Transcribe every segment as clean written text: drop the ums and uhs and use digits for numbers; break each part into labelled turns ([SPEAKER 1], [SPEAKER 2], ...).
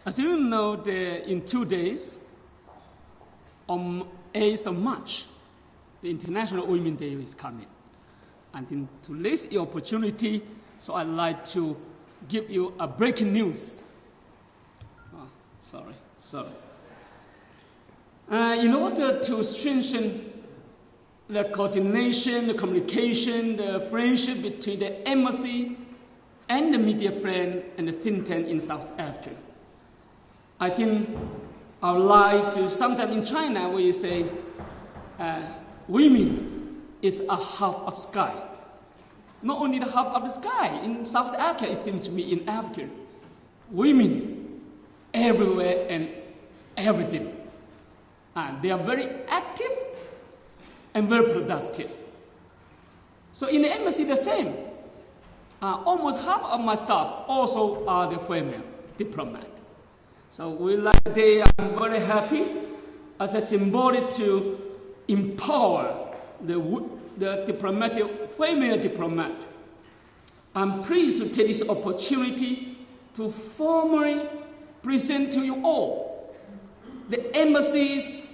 [SPEAKER 1] As you know, in 2 days, on 8th of March, the International Women's Day is coming. And to raise the opportunity, so I'd like to give you a breaking news. Oh, sorry. In order to strengthen the coordination, the communication, the friendship between the embassy and the media friend and the think tank in South Africa, I think I would like to, sometimes in China we say, women is a half of sky. Not only the half of the sky, in South Africa, it seems to me in Africa, women everywhere and everything. They are very active and very productive. So in the embassy, the same. Almost half of my staff also are the female diplomat. So today I'm very happy as a symbolic to empower the female diplomat. I'm pleased to take this opportunity to formally present to you all the embassy's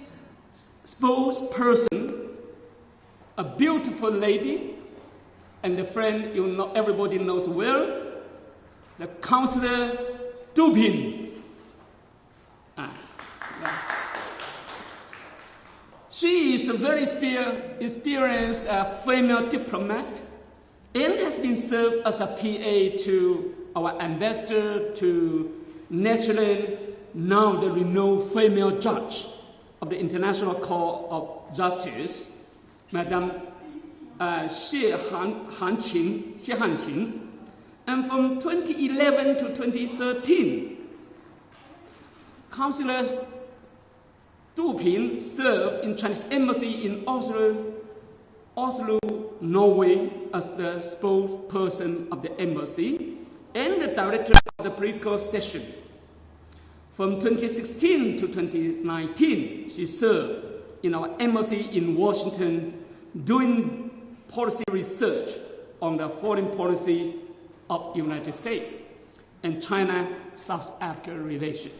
[SPEAKER 1] spokesperson, a beautiful lady, and the friend everybody knows well, the Councillor Dupin. She is a very experienced female diplomat and has been served as a PA to our ambassador to Netherlands, now the renowned female judge of the International Court of Justice, Madame Xie Hanqin. And from 2011 to 2013, Councillor Dupin served in Chinese embassy in Oslo, Norway, as the spokesperson of the embassy and the director of the political section. From 2016 to 2019, she served in our embassy in Washington doing policy research on the foreign policy of the United States and China-South Africa relations.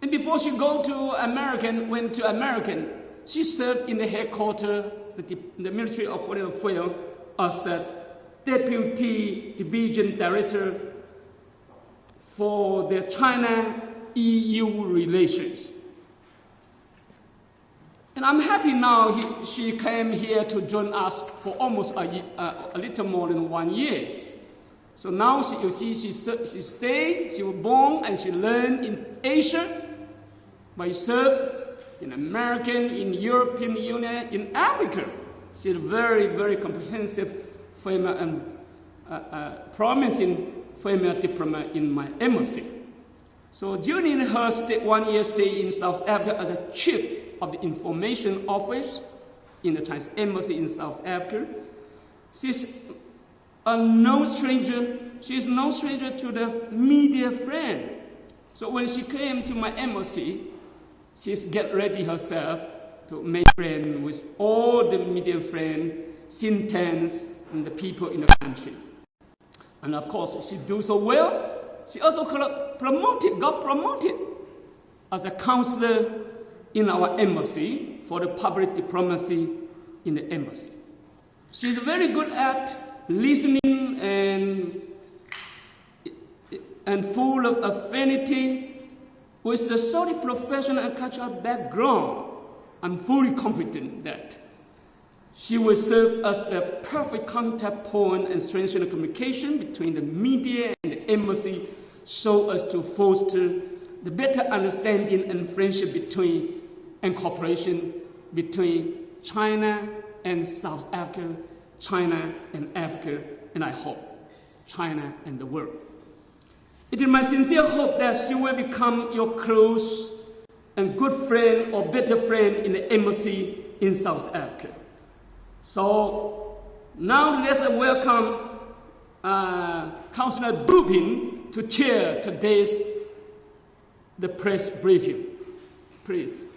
[SPEAKER 1] And before she went to American, she served in the headquarters, the Ministry of Foreign Affairs, as a Deputy Division Director for the China-EU relations. And I'm happy now she came here to join us for almost a little more than 1 year. So now you see she stayed, she was born and she learned in Asia, but she served in America, in European Union, in Africa. She's a very, very comprehensive female and promising female diplomat in my embassy. So during her 1 year stay in South Africa as a chief of the information office in the Chinese embassy in South Africa, she's no stranger to the media friend. So when she came to my embassy, she's get ready herself to make friends with all the media friends, think tanks, and the people in the country. And of course, she do so well. She also got promoted as a counselor in our embassy for the public diplomacy in the embassy. She's very good at listening and full of affinity with the solid professional and cultural background. I'm fully confident that she will serve as the perfect contact point and strengthen the communication between the media and the embassy so as to foster the better understanding and friendship and cooperation between China and South Africa, China and Africa, and I hope China and the world. It is my sincere hope that she will become your close and good friend or better friend in the embassy in South Africa. So now let's welcome Councillor Dupin to chair today's press briefing. Please.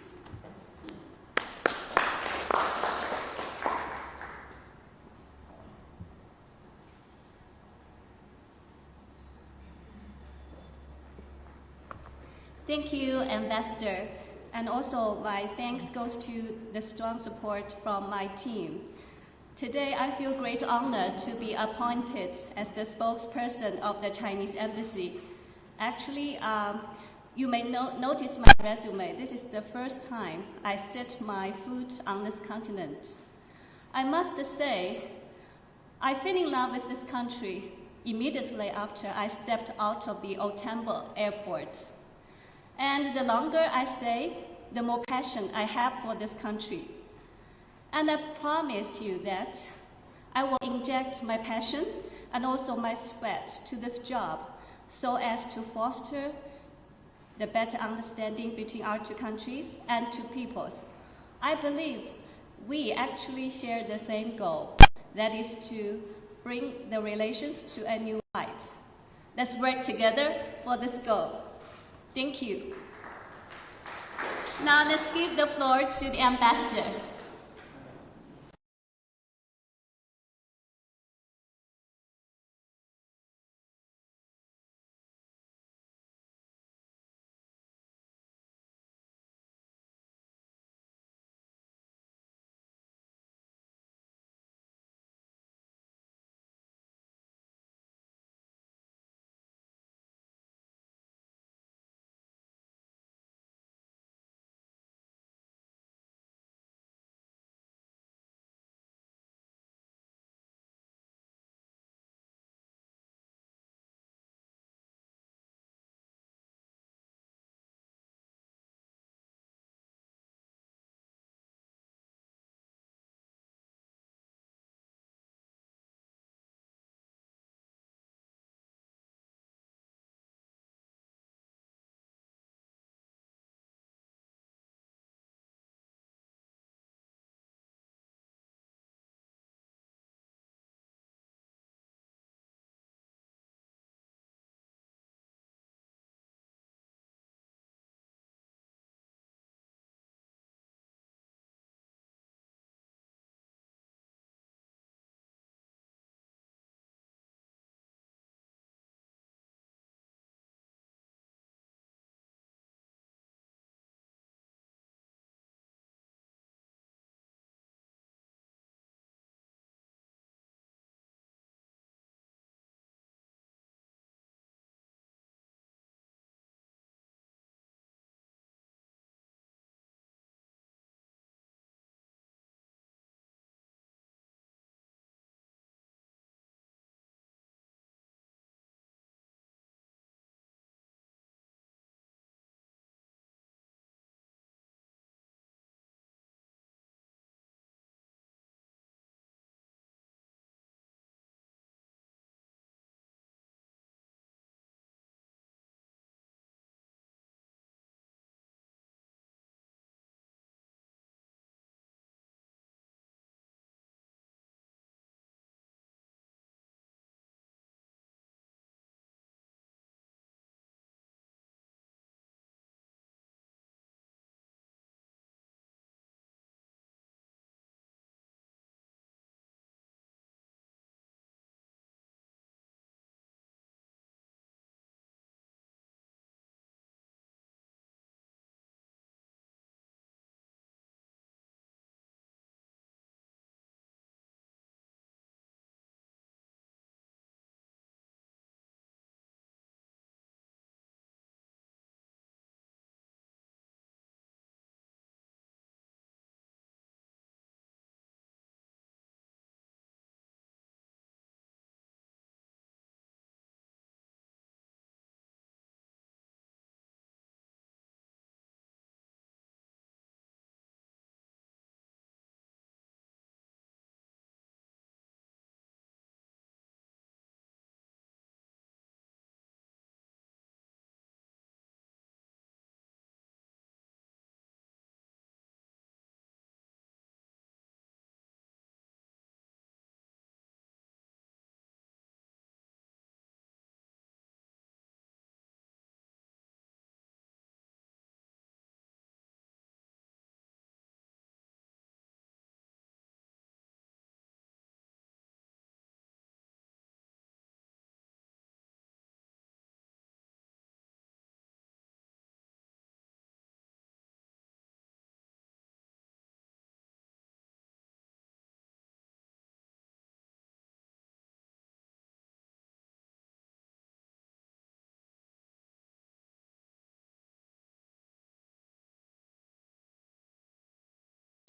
[SPEAKER 2] Thank you, Ambassador. And also my thanks goes to the strong support from my team. Today, I feel great honor to be appointed as the spokesperson of the Chinese Embassy. Actually, you may notice my resume. This is the first time I set my foot on this continent. I must say, I fell in love with this country immediately after I stepped out of the Otambo airport. And the longer I stay, the more passion I have for this country. And I promise you that I will inject my passion and also my sweat to this job so as to foster the better understanding between our two countries and two peoples. I believe we actually share the same goal, that is to bring the relations to a new height. Let's work together for this goal. Thank you. Now let's give the floor to the ambassador.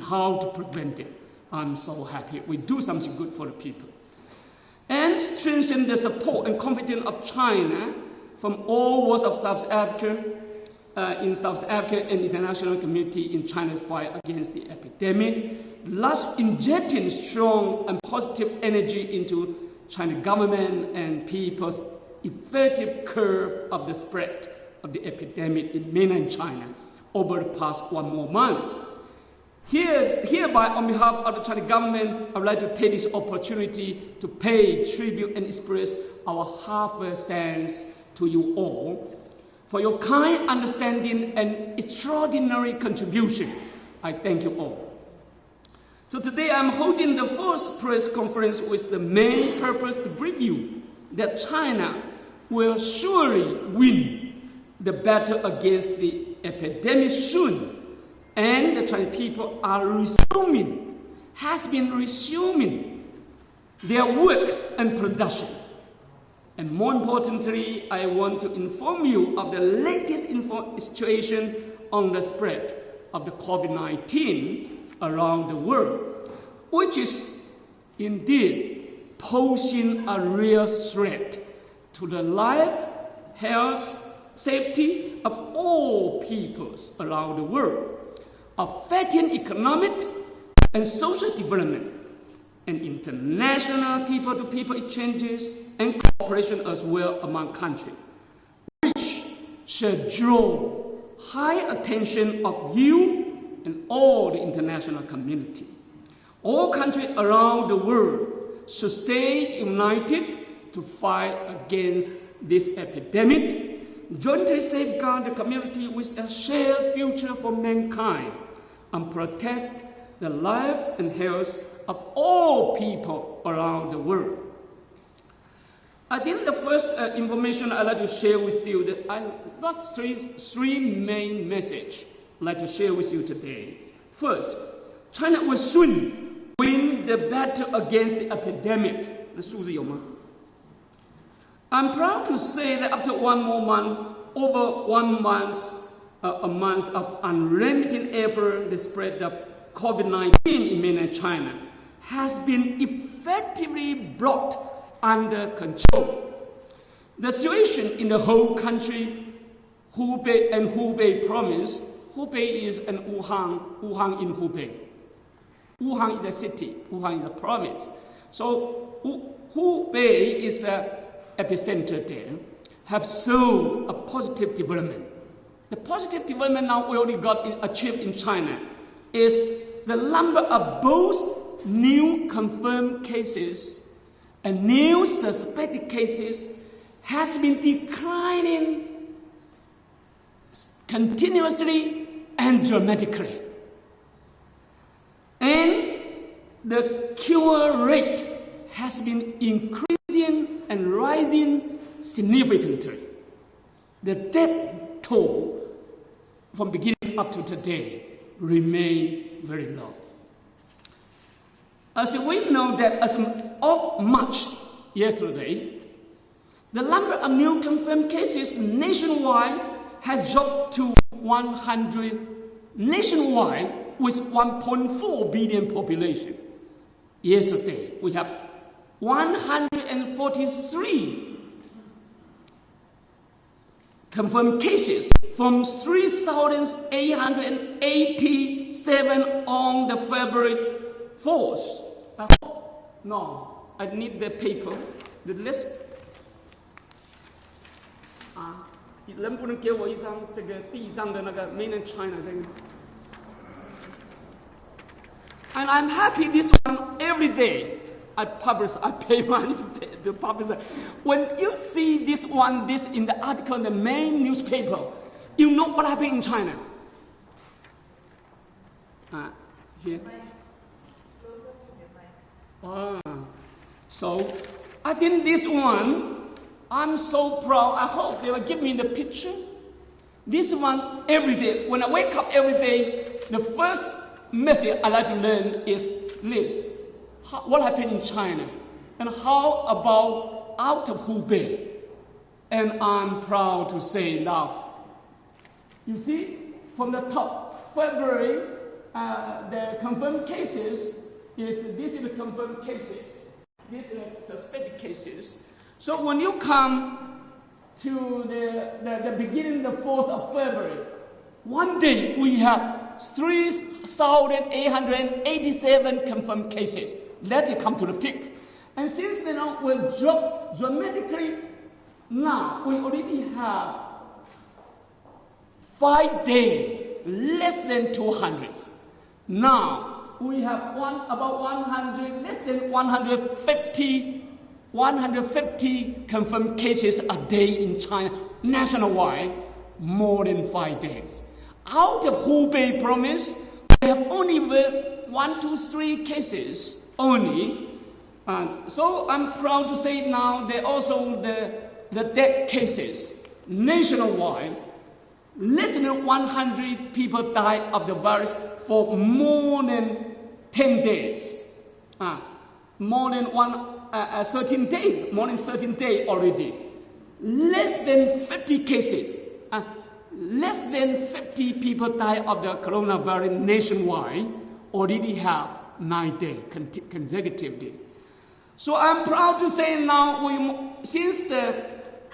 [SPEAKER 1] how to prevent it. I'm so happy we do something good for the people. And strengthen the support and confidence of China from all walls of South Africa, in South Africa and international community in China's fight against the epidemic, thus injecting strong and positive energy into China government and people's effective curb of the spread of the epidemic in mainland China over the past 1 more month. Hereby, on behalf of the Chinese government, I would like to take this opportunity to pay tribute and express our heartfelt thanks to you all for your kind understanding and extraordinary contribution. I thank you all. So today I'm holding the first press conference with the main purpose to brief you that China will surely win the battle against the epidemic soon. And the Chinese people has been resuming their work and production. And more importantly, I want to inform you of the latest situation on the spread of the COVID-19 around the world, which is indeed posing a real threat to the life, health, safety of all peoples around the world, affecting economic and social development and international people-to-people exchanges and cooperation as well among countries, which shall draw high attention of you and all the international community. All countries around the world should stay united to fight against this epidemic, jointly safeguard the community with a shared future for mankind, and protect the life and health of all people around the world. I think the first information I'd like to share with you, that I got three main messages I'd like to share with you today. First, China will soon win the battle against the epidemic. 那数字有吗? I'm proud to say that after 1 more month, over 1 month, a month of unremitting effort, the spread of COVID-19 in mainland China has been effectively brought under control. The situation in the whole country, Hubei province, Hubei is an Wuhan in Hubei. Wuhan is a city, Wuhan is a province. So Hubei is an epicenter there, have shown a positive development. The positive development now we already got achieved in China is the number of both new confirmed cases and new suspected cases has been declining continuously and dramatically. And the cure rate has been increasing and rising significantly. The death toll from beginning up to today remain very low. As we know that as of March yesterday, the number of new confirmed cases nationwide has dropped to 100 nationwide with 1.4 billion population. Yesterday, we have 143 confirmed cases from 3,887 on the February 4th. No, I need the paper, the list. 能不能给我一张这个第一张的那个 Mainland China 这个 And I'm happy this one every day. I pay money to publish. When you see this in the article in the main newspaper, you know what happened in China. Here. So I think this one, I'm so proud. I hope they will give me the picture. This one every day. When I wake up every day, the first message I like to learn is this. What happened in China? And how about out of Hubei? And I'm proud to say now, you see, from the top, February the confirmed cases this is the confirmed cases. These are suspected cases. So when you come to the beginning, the 4th of February, one day we have 3,887 confirmed cases. Let it come to the peak. And since then on, will drop dramatically. Now we already have 5 days, less than 200. Now we have about 100, less than 150 confirmed cases a day in China, nationwide, more than 5 days. Out of Hubei province, we have only 1 to 3 cases only. So I'm proud to say now that also the death cases nationwide, less than 100 people died of the virus for more than 10 days. More than 13 days, more than 13 days already. Less than 50 cases. Less than 50 people died of the coronavirus nationwide, already have 9 days consecutively. So I'm proud to say now, since the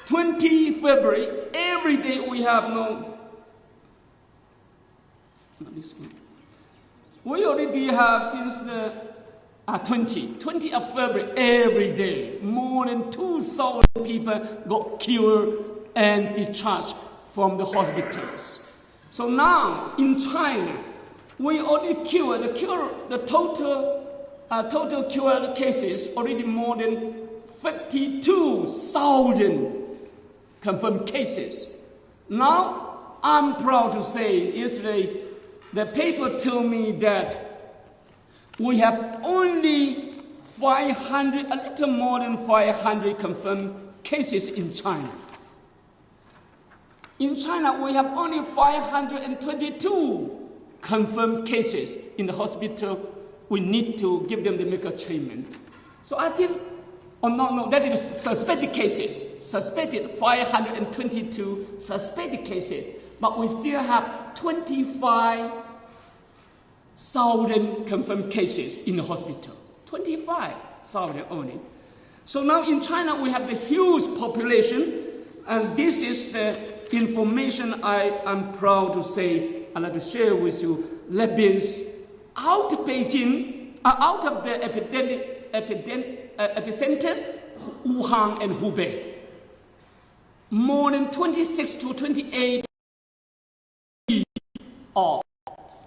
[SPEAKER 1] 20 February, every day we have we already have since the 20 of February, every day, more than 2,000 people got cured and discharged from the hospitals. So now in China, we already cured the total cured cases already more than 52,000 confirmed cases. Now I'm proud to say, yesterday the paper told me that we have only 500, a little more than 500 confirmed cases in China. In China, we have only 522 confirmed cases in the hospital. We need to give them the medical treatment. So I think, that is suspected cases. Suspected 522 suspected cases, but we still have 25,000 confirmed cases in the hospital. 25,000 only. So now in China, we have the huge population, and this is the information I am proud to say, I'd like to share with you. That means out of Beijing, out of the epicenter, Wuhan and Hubei, more than 26 to 28 of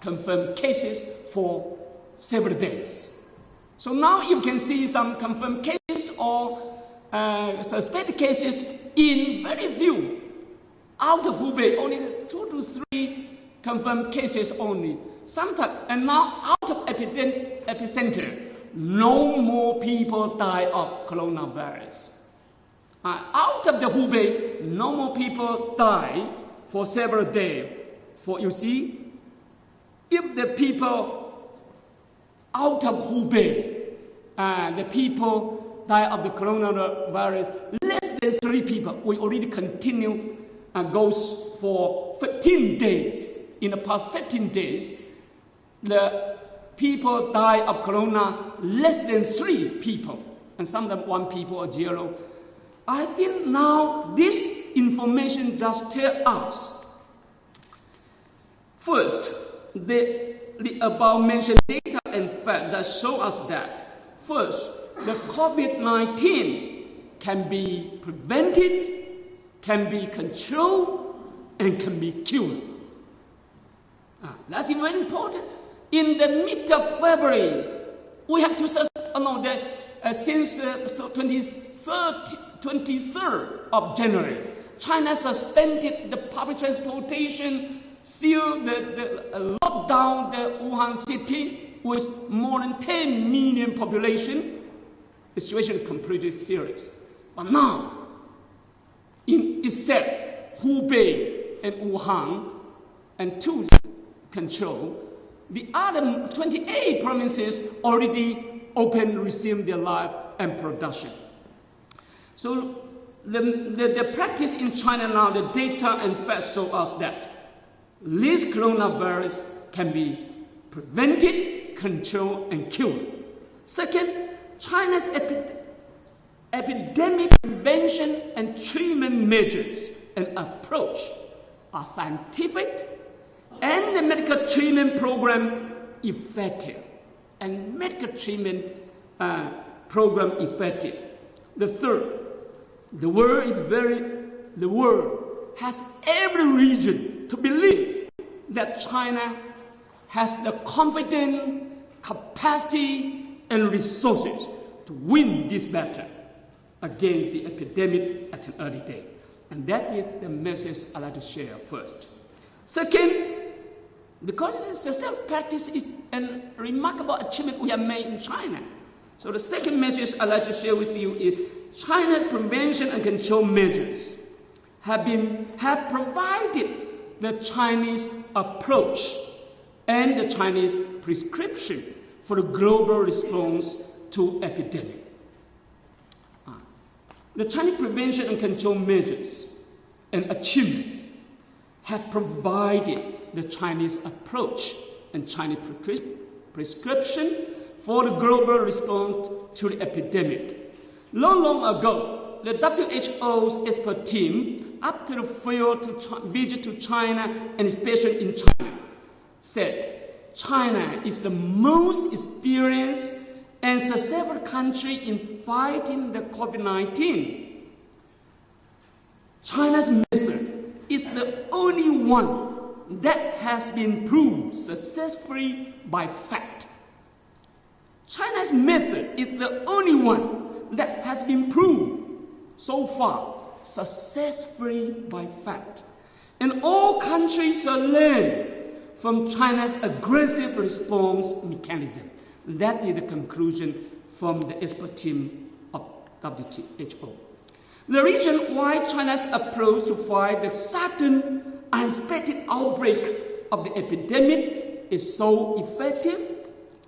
[SPEAKER 1] confirmed cases for several days. So now you can see some confirmed cases or suspected cases in very few. Out of Hubei, only 2 to 3 confirmed cases only. Sometimes, and now out of epicenter, no more people die of coronavirus. Out of the Hubei, no more people die for several days. For you see, if the people out of Hubei, the people die of the coronavirus, less than 3 people, we already continue goes for 15 days. In the past 15 days, the people die of corona less than 3 people, and sometimes 1 people or 0. I think now this information just tells us. First, the above mentioned data and facts that show us that, first, the COVID-19 can be prevented, can be controlled, and can be cured. That is very important. In the mid of February, we have to since 23rd of January, China suspended the public transportation, sealed the lockdown the Wuhan city with more than 10 million population. The situation is completely serious. But now, except Hubei and Wuhan and 2 control, the other 28 provinces already resumed their life and production. So the practice in China now, the data and facts show us that this coronavirus can be prevent it, control, and cure. Second, China's epidemic prevention and treatment measures and approach are scientific and the medical treatment program effective. And medical treatment program effective. The third, the world has every reason to believe that China has the confidence, capacity, and resources to win this battle against the epidemic at an early day. And that is the message I'd like to share first. Second, because it's a self-practice and remarkable achievement we have made in China. So the second message I'd like to share with you is China prevention and control measures have provided the Chinese approach and the Chinese prescription for the global response to epidemic. The Chinese prevention and control measures and achievement have provided the Chinese approach and Chinese prescription for the global response to the epidemic. Long ago, the WHO's expert team, after the field visit to China, and especially in China, said China is the most experienced and successful country in fighting the COVID-19. China's method is the only one that has been proved successfully by fact. China's method is the only one that has been proved so far successfully by fact. And all countries shall learn from China's aggressive response mechanism. That is the conclusion from the expert team of WHO. The reason why China's approach to fight the sudden, unexpected outbreak of the epidemic is so effective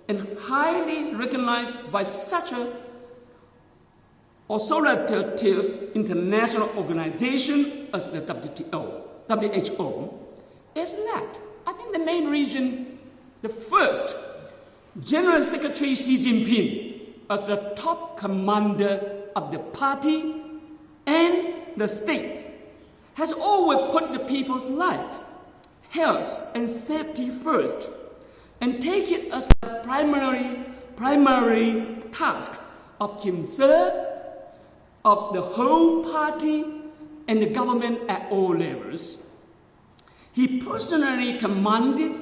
[SPEAKER 1] and highly recognized by such an authoritative international organization as the WHO is that I think the main reason, the first, General Secretary Xi Jinping, as the top commander of the party and the state, has always put the people's life, health, and safety first, and take it as the primary task of himself, of the whole party, and the government at all levels. He personally commanded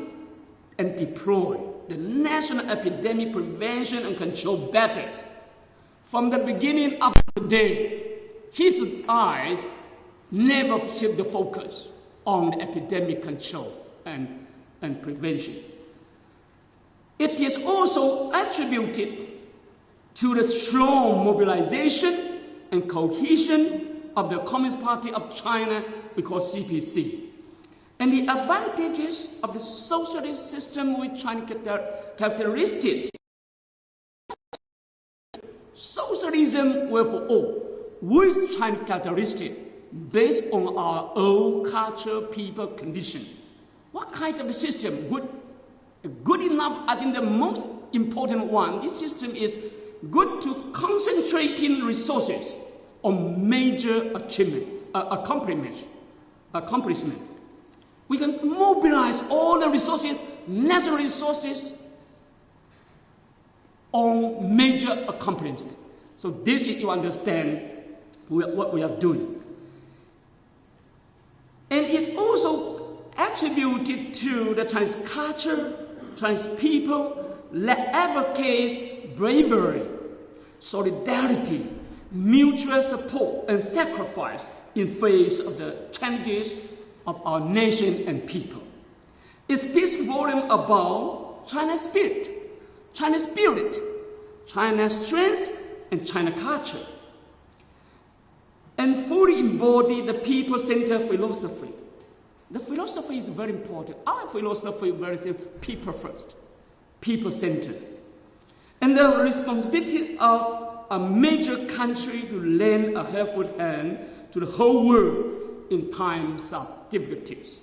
[SPEAKER 1] and deployed the National Epidemic Prevention and Control Battle. From the beginning up to today, his eyes never shift the focus on the epidemic control and prevention. It is also attributed to the strong mobilization and cohesion of the Communist Party of China, we call CPC, and the advantages of the socialist system with China characteristic. Socialism were for all, with China characteristic based on our own culture, people, condition. What kind of a system? Good enough, I think the most important one, this system is good to concentrating resources on major accomplishment. We can mobilize all the resources, national resources, on major accomplishment. So this is, you understand what we are doing. And it also attributed to the Chinese culture, Chinese people, that advocates bravery, solidarity, mutual support, and sacrifice in face of the challenges of our nation and people. It speaks volume about China's spirit, China's strength, and China culture, and fully embody the people-centered philosophy. The philosophy is very important. Our philosophy is very simple: people first, people-centered. And the responsibility of a major country to lend a helpful hand to the whole world in times of difficulties.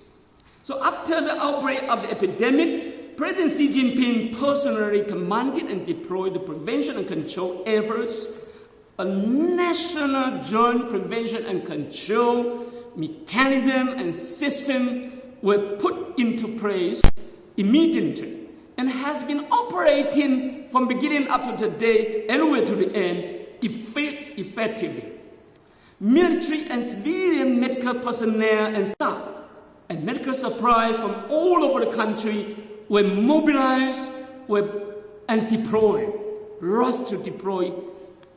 [SPEAKER 1] So after the outbreak of the epidemic, President Xi Jinping personally commanded and deployed the prevention and control efforts. A national joint prevention and control mechanism and system were put into place immediately and has been operating from beginning up to today and way to the end effectively. Military and civilian medical personnel and staff and medical supply from all over the country were mobilized and deployed, rushed to deploy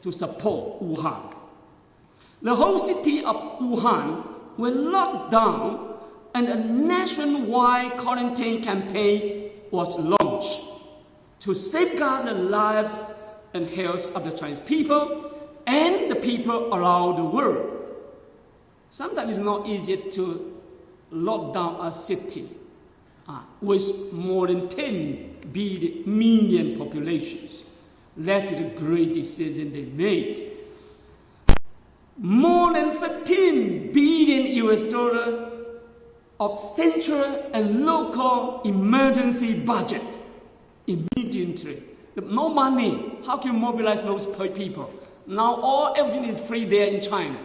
[SPEAKER 1] to support Wuhan. The whole city of Wuhan was locked down and a nationwide quarantine campaign was launched to safeguard the lives and health of the Chinese people and the people around the world. Sometimes it's not easy to lock down a city with more than 10 million populations. That is a great decision they made. More than 15 billion US dollars of central and local emergency budget immediately. No money. How can you mobilize those people? Now everything is free there in China.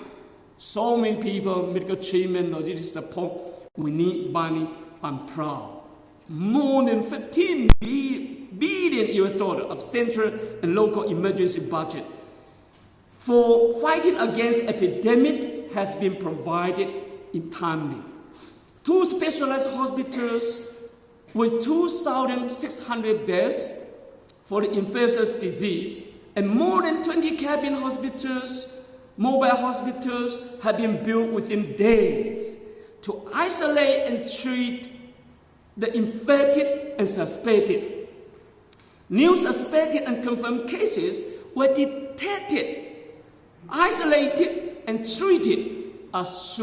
[SPEAKER 1] So many people, medical treatment, logistics support. We need money. I'm proud. More than 15 billion US dollars of central and local emergency budget for fighting against epidemic has been provided in timely. 2 specialized hospitals with 2,600 beds for the infectious disease and more than 20 cabin hospitals, mobile hospitals have been built within days to isolate and treat the infected and suspected. New suspected and confirmed cases were detected, isolated, and treated as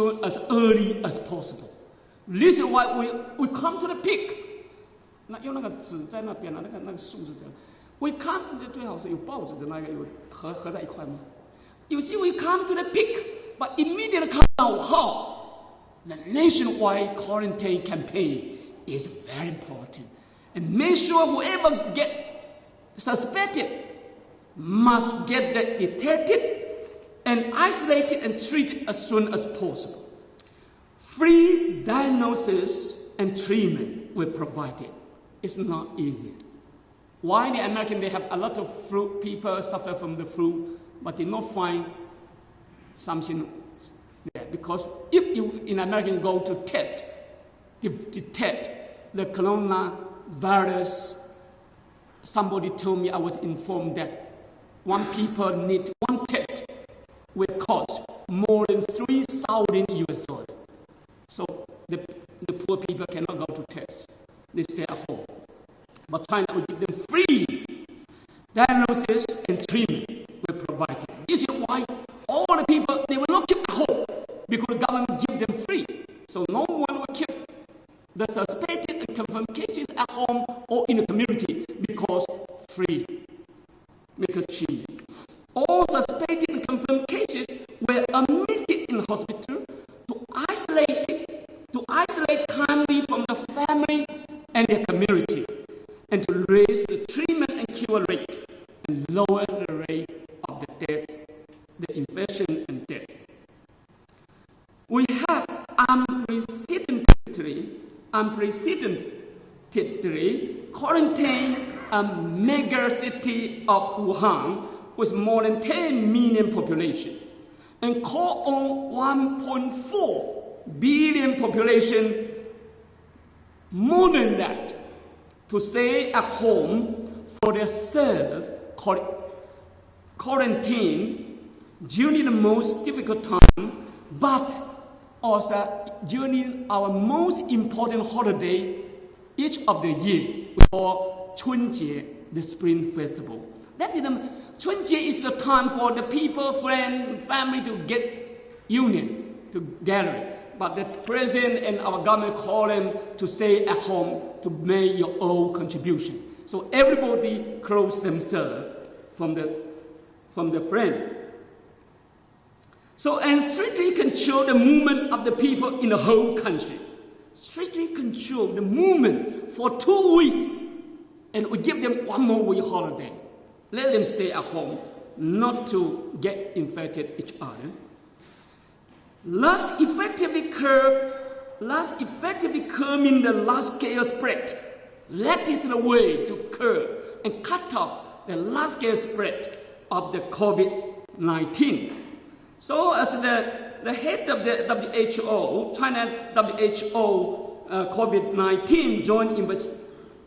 [SPEAKER 1] early as possible. This is why we come to the peak. 那用那个纸在那边啊，那个数是这样。We come 最好是有报纸的那个有合在一块吗？ You see, we come to the peak, but immediately come out how the nationwide quarantine campaign is very important, and make sure whoever get suspected must get that detected and isolated and treated as soon as possible. Free diagnosis and treatment were provided. It's not easy. Why the American, they have a lot of flu, people suffer from the flu, but they not find something there. Because if you in America go to test, detect the coronavirus, somebody told me, I was informed that one test will cost more than 3,000 US dollars. So the poor people cannot go to test. They stay at home. But China will give them free diagnosis and treatment will provide it. This is why all the people, they will not keep at home because the government give them free. So no one will keep the suspected and confirmed cases at home or in the community because free medical treatment. All suspected and confirmed cases were admitted in hospital to isolate timely from the family and their community, and to raise the treatment and cure rate and lower the rate of the deaths, the infection and deaths. We have unprecedentedly quarantined a mega city of Wuhan with more than 10 million population and call on 1.4 billion population, more than that, to stay at home for their self-quarantine during the most difficult time, but also during our most important holiday each of the year, we call Chunjie, the Spring Festival. That is Chunjie is the time for the people, friends, family to get union, to gather. But the president and our government call them to stay at home to make your own contribution. So everybody close themselves from the friend. So and strictly control the movement of the people in the whole country. strictly control the movement for 2 weeks, and we give them 1 more week holiday. Let them stay at home, not to get infected each other. Last effectively curbing the large-scale spread. That is the way to curb and cut off the large-scale spread of the COVID-19. So as the head of the WHO, China WHO COVID-19 Joint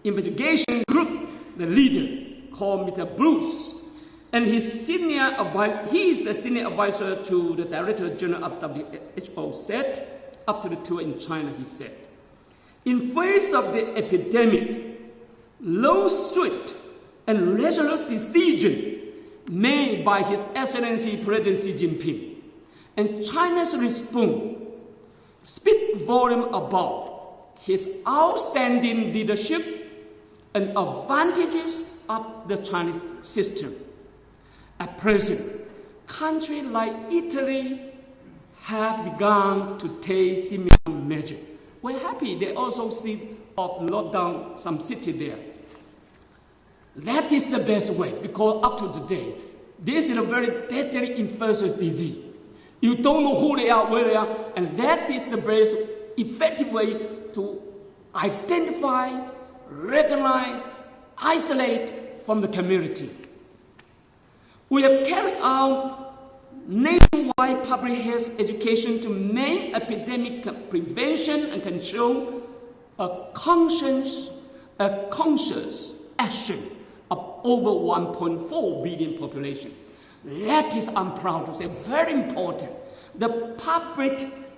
[SPEAKER 1] Investigation Group, the leader called Mr. Bruce, and he is the senior advisor to the Director General of WHO, said, after the tour in China, he said, in face of the epidemic, no swift and resolute decision made by His Excellency President Xi Jinping and China's response speak volume about his outstanding leadership and advantages of the Chinese system. At present, countries like Italy have begun to take similar measures. We're happy they also see of lock down some city there. That is the best way, because up to today, this is a very deadly infectious disease. You don't know who they are, where they are, and that is the best effective way to identify, recognize, isolate from the community. We have carried out nationwide public health education to make epidemic prevention and control a conscious action of over 1.4 billion population. That is, I'm proud to say, very important. The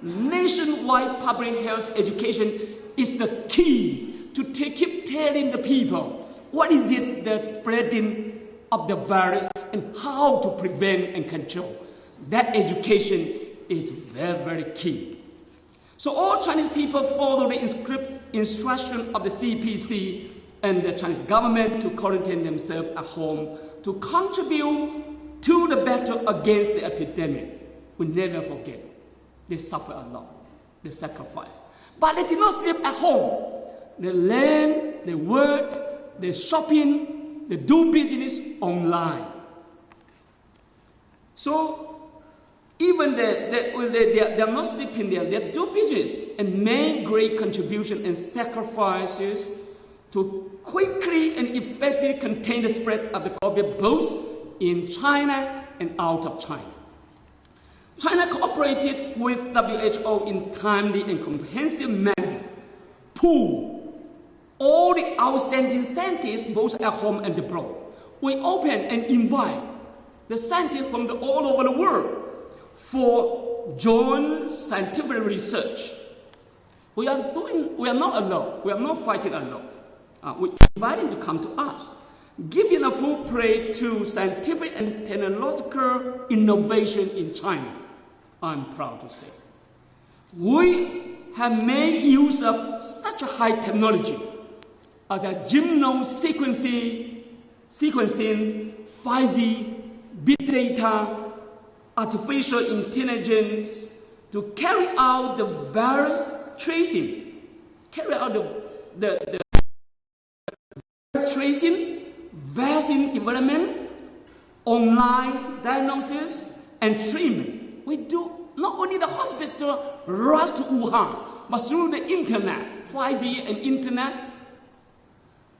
[SPEAKER 1] nationwide public health education is the key to keep telling the people what is it that's spreading of the virus and how to prevent and control. That education is very, very key. So all Chinese people follow the instruction of the CPC and the Chinese government to quarantine themselves at home to contribute to the battle against the epidemic. We never forget. They suffer a lot. They sacrifice. But they did not sleep at home. They learn, they work, they shopping, they do business online. So even they are not sleeping there, they do business and make great contribution and sacrifices to quickly and effectively contain the spread of the COVID both in China and out of China. China cooperated with WHO in timely and comprehensive manner, pool all the outstanding scientists both at home and abroad. We open and invite the scientists from all over the world for joint scientific research. We are not alone. We are not fighting alone. We invite them to come to us, giving a full play to scientific and technological innovation in China. I'm proud to say. We have made use of such a high technology as a genome sequencing, 5G, big data, artificial intelligence to carry out the virus tracing, vaccine development, online diagnosis, and treatment. We do not only the hospital rush to Wuhan, but through the internet, 5G and internet,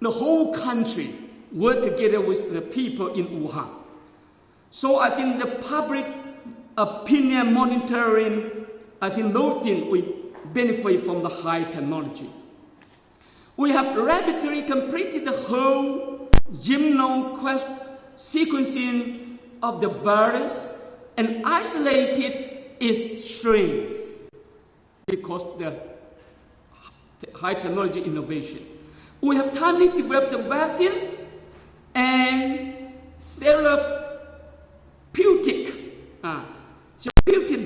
[SPEAKER 1] the whole country work together with the people in Wuhan. So I think the public opinion monitoring, I think those things will benefit from the high technology. We have rapidly completed the whole genome sequencing of the virus and isolated its strains because the high technology innovation. We have timely developed the vaccine and therapeutic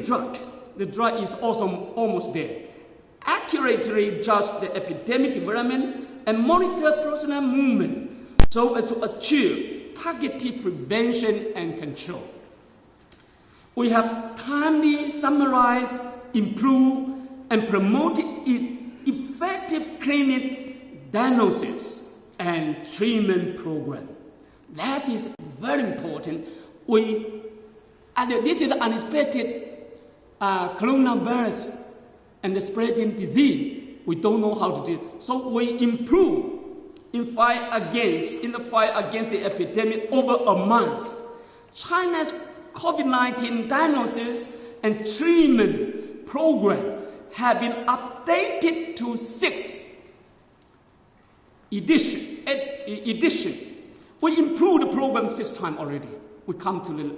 [SPEAKER 1] drug. The drug is also almost there. Accurately judge the epidemic development and monitor personal movement so as to achieve targeted prevention and control. We have timely summarized, improved, and promoted pre-clinic diagnosis and treatment program. That is very important. This is unexpected coronavirus and the spreading disease. We don't know how to do it. So we improve in the fight against the epidemic over a month. China's COVID-19 diagnosis and treatment program have been updated to 6 edition. We improved the program 6 times already. We come to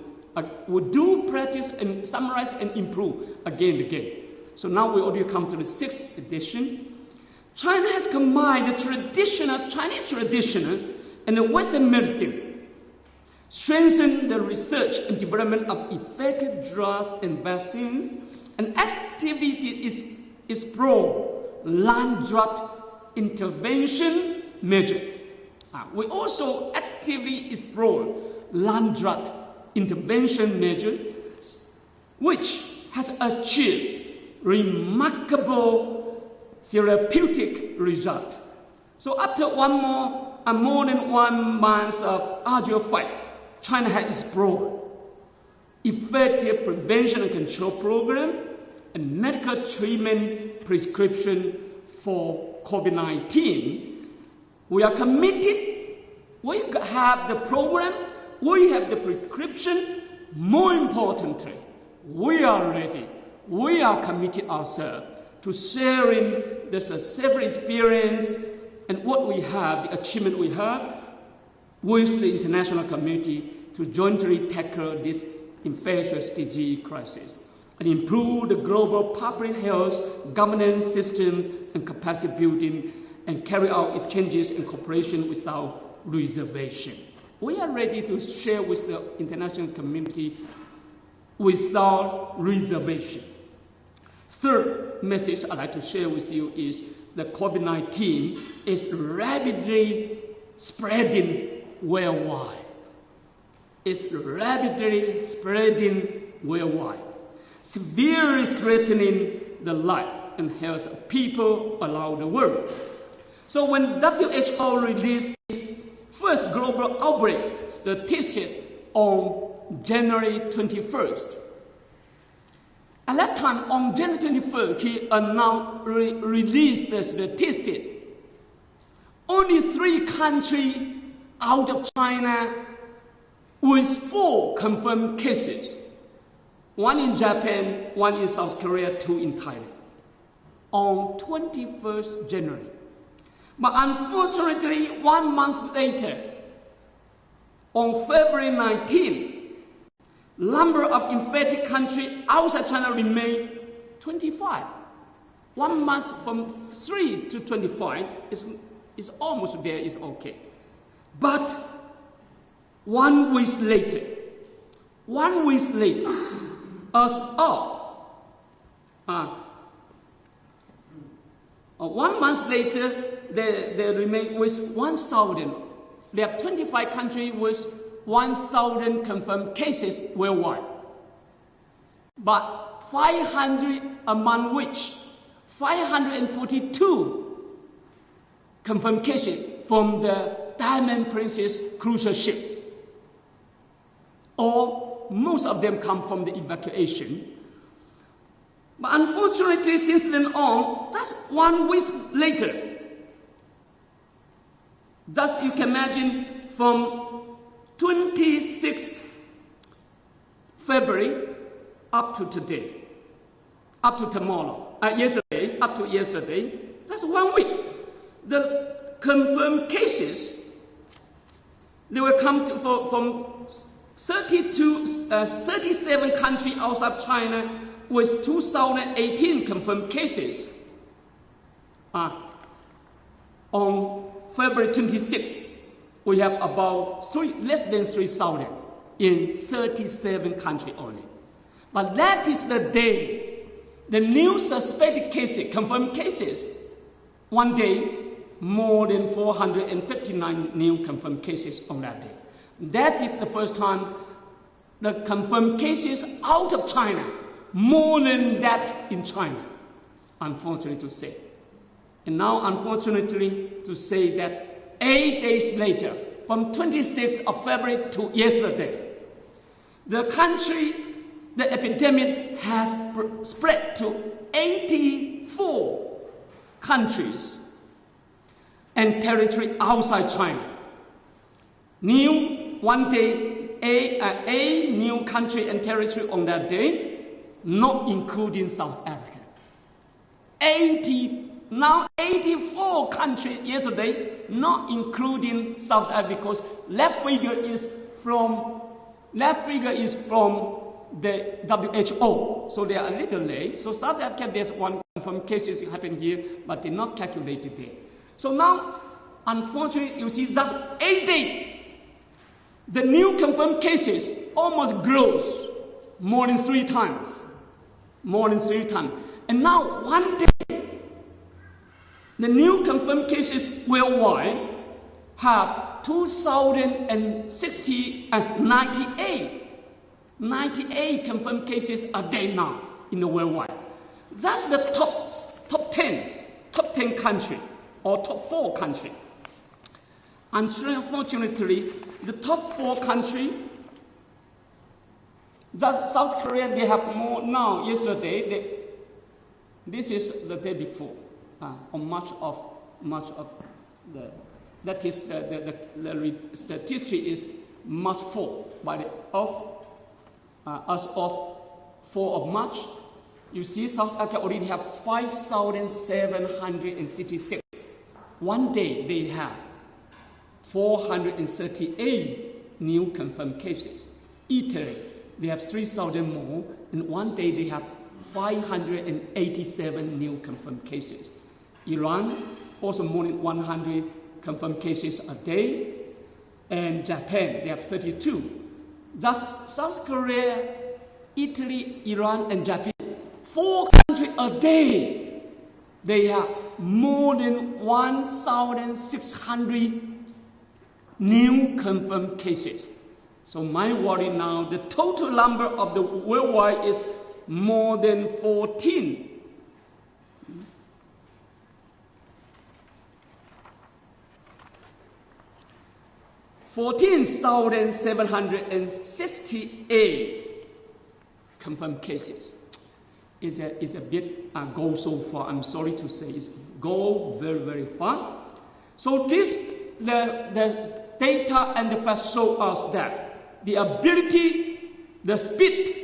[SPEAKER 1] we do practice and summarize and improve again and again. So now we already come to the 6th edition. China has combined the Chinese traditional and the Western medicine, strengthened the research and development of effective drugs and vaccines, and actively explore land-drug intervention measures. We also actively explore land-drug intervention measures, which has achieved remarkable therapeutic result. So after more than 1 month of arduous fight, China has explored effective prevention and control program and medical treatment prescription for COVID-19. We are committed. We have the program. We have the prescription. More importantly, we are ready. We are committed ourselves to sharing the successful experience and what we have, the achievement we have, with the international community to jointly tackle this infectious disease crisis and improve the global public health governance system and capacity building and carry out exchanges and cooperation without reservation. We are ready to share with the international community without reservation. Third message I'd like to share with you is that COVID-19 is rapidly spreading worldwide. It's rapidly spreading worldwide, severely threatening the life and health of people around the world. So when WHO released its first global outbreak statistic on January 21st, at that time, on January 21st, he announced, released the statistic. Only 3 countries out of China with 4 confirmed cases. 1 in Japan, 1 in South Korea, 2 in Thailand. On 21st January. But unfortunately, 1 month later, on February 19th, number of infected countries outside China remained 25. 1 month from 3 to 25 is almost there, is okay. But 1 week later, as of 1 month later, they remain with 1,000. There are 25 countries with 1,000 confirmed cases worldwide. But 500, among which 542 confirmed cases from the Diamond Princess cruise ship. Or most of them come from the evacuation. But unfortunately, since then on, just 1 week later, just you can imagine from 26 February up to today, up to tomorrow, up to yesterday, just 1 week. The confirmed cases, they will come from 37 countries outside China with 2018 confirmed cases. On February 26th, we have about less than 3,000 in 37 countries only. But that is the day, the new suspected cases, confirmed cases, one day, more than 459 new confirmed cases on that day. That is the first time the confirmed cases out of China, more than that in China, unfortunately to say. And now, unfortunately, to say that 8 days later, from 26th of February to yesterday, the epidemic has spread to 84 countries and territory outside China. One day, a new country and territory on that day, not including South Africa. 84 countries yesterday, not including South Africa, because left figure is from the WHO, so they are a little late. So South Africa, there's one confirmed cases happened here, but they're not calculated there. So now, unfortunately, you see just 8 days, the new confirmed cases almost grows more than 3 times. And now, one day, the new confirmed cases worldwide have 98 confirmed cases a day now in the worldwide. That's the top 10 country or top 4 country. Unfortunately, the top 4 country, just South Korea, they have more now. Yesterday, this is the day before, on much of the. That is the statistic is March 4 as of 4 of March. You see, South Africa already have 5,766. One day they have 438 new confirmed cases. Italy, they have 3,000 more, and one day they have 587 new confirmed cases. Iran, also more than 100 confirmed cases a day, and Japan, they have 32. Just South Korea, Italy, Iran, and Japan, 4 countries a day, they have more than 1,600 new confirmed cases. So my worry now, the total number of the worldwide is more than 14. 14,768 confirmed cases is a bit go so far. I'm sorry to say, it's go very, very far. So the data and the facts show us that the ability, the speed,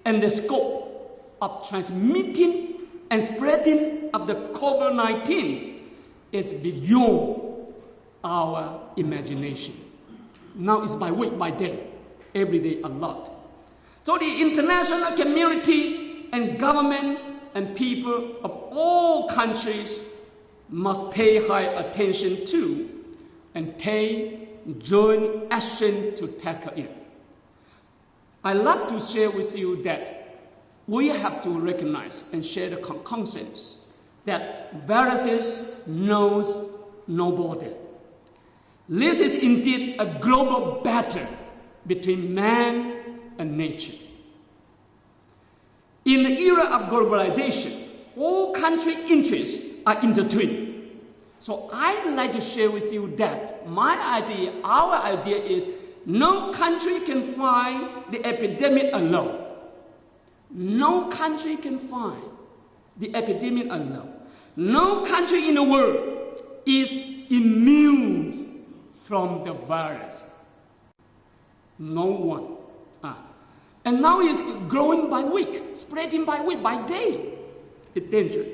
[SPEAKER 1] and the scope of transmitting and spreading of the COVID-19 is beyond our imagination. Now it's by week, by day, every day a lot. So the international community and government and people of all countries must pay high attention to and take joint action to tackle it. I'd like to share with you that we have to recognize and share the consensus that viruses knows no border. This is indeed a global battle between man and nature. In the era of globalization, all country interests are intertwined. So I'd like to share with you that our idea is no country can fight the epidemic alone. No country can fight the epidemic alone. No country in the world is immune from the virus. No one. And now it's growing by week, spreading by week, by day. It's dangerous.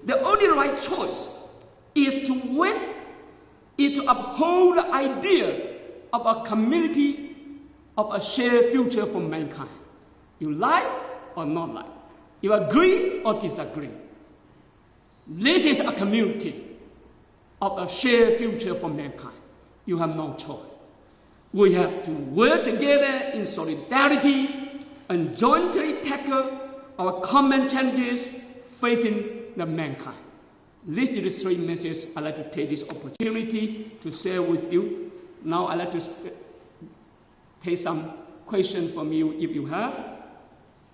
[SPEAKER 1] The only right choice is to uphold the idea of a community, of a shared future for mankind. You like or not like. You agree or disagree. This is a community of a shared future for mankind. You have no choice. We have to work together in solidarity and jointly tackle our common challenges facing the mankind. This is the 3 messages I'd like to take this opportunity to share with you. Now I'd like to take some questions from you if you have.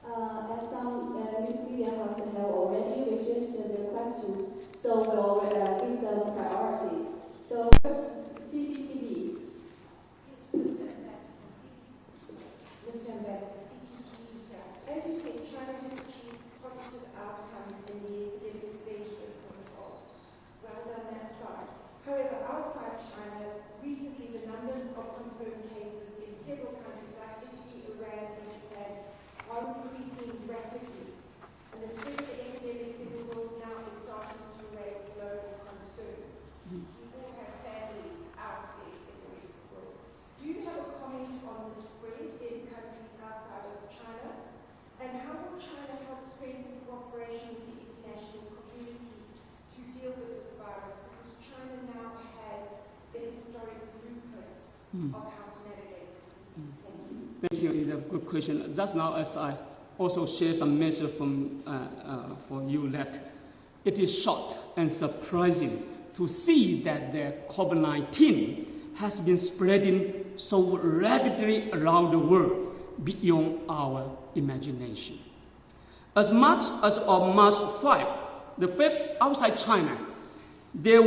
[SPEAKER 3] As some news media have already registered the questions, so we'll the priority. So first, CCTV.
[SPEAKER 4] Mr. Ambassador, CCTV, as you said, China has achieved positive outcomes in the epidemic phase of control. Well done that side. However, outside China, recently the numbers of confirmed cases in several countries like Italy, Iran, and Japan are increasing rapidly. And the spread of the epidemic in the world now is starting to raise global concerns. People have families out there in the rest of the world. Do you have a comment on the spread in countries outside of China? And how will China help strengthen cooperation with the international community to deal with this virus? Because China now has the historic blueprint of how to navigate this disease.
[SPEAKER 1] Thank you. It's a good question. Just now, as I also share some message for you, that it is shocked and surprising to see that the COVID-19 has been spreading so rapidly around the world beyond our imagination. As much as on March 5, the 5th outside China, there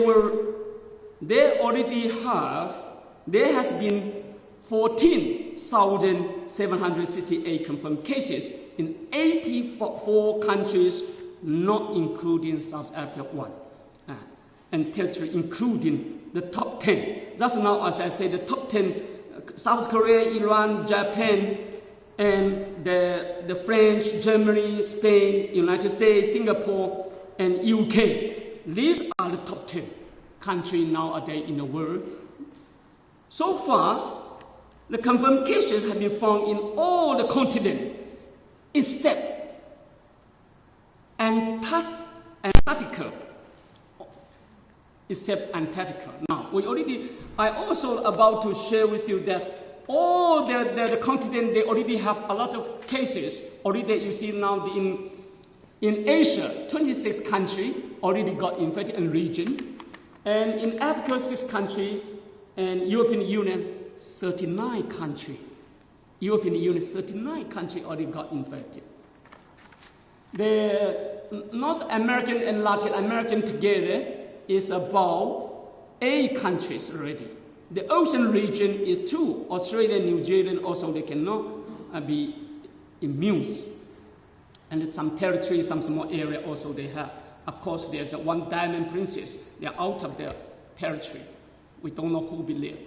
[SPEAKER 1] has been 14,768 confirmed cases in 84 countries, not including South Africa and territory including the top 10. Just now, as I said, the top 10, South Korea, Iran, Japan, and the French, Germany, Spain, United States, Singapore, and UK. These are the top 10 countries nowadays in the world. So far, the confirmed cases have been found in all the continents except Antarctica. Now, I also about to share with you that all the continent, they already have a lot of cases. Already you see now in Asia, 26 countries already got infected in region. And in Africa, 6 countries. And European Union, 39 countries. European Union, 39 countries already got infected. The North American and Latin American together is about 8 countries already. The ocean region is 2. Australia, New Zealand, also they cannot be immune. And some territory, some small area also they have. Of course, there's one diamond princess. They are out of their territory. We don't know who believe.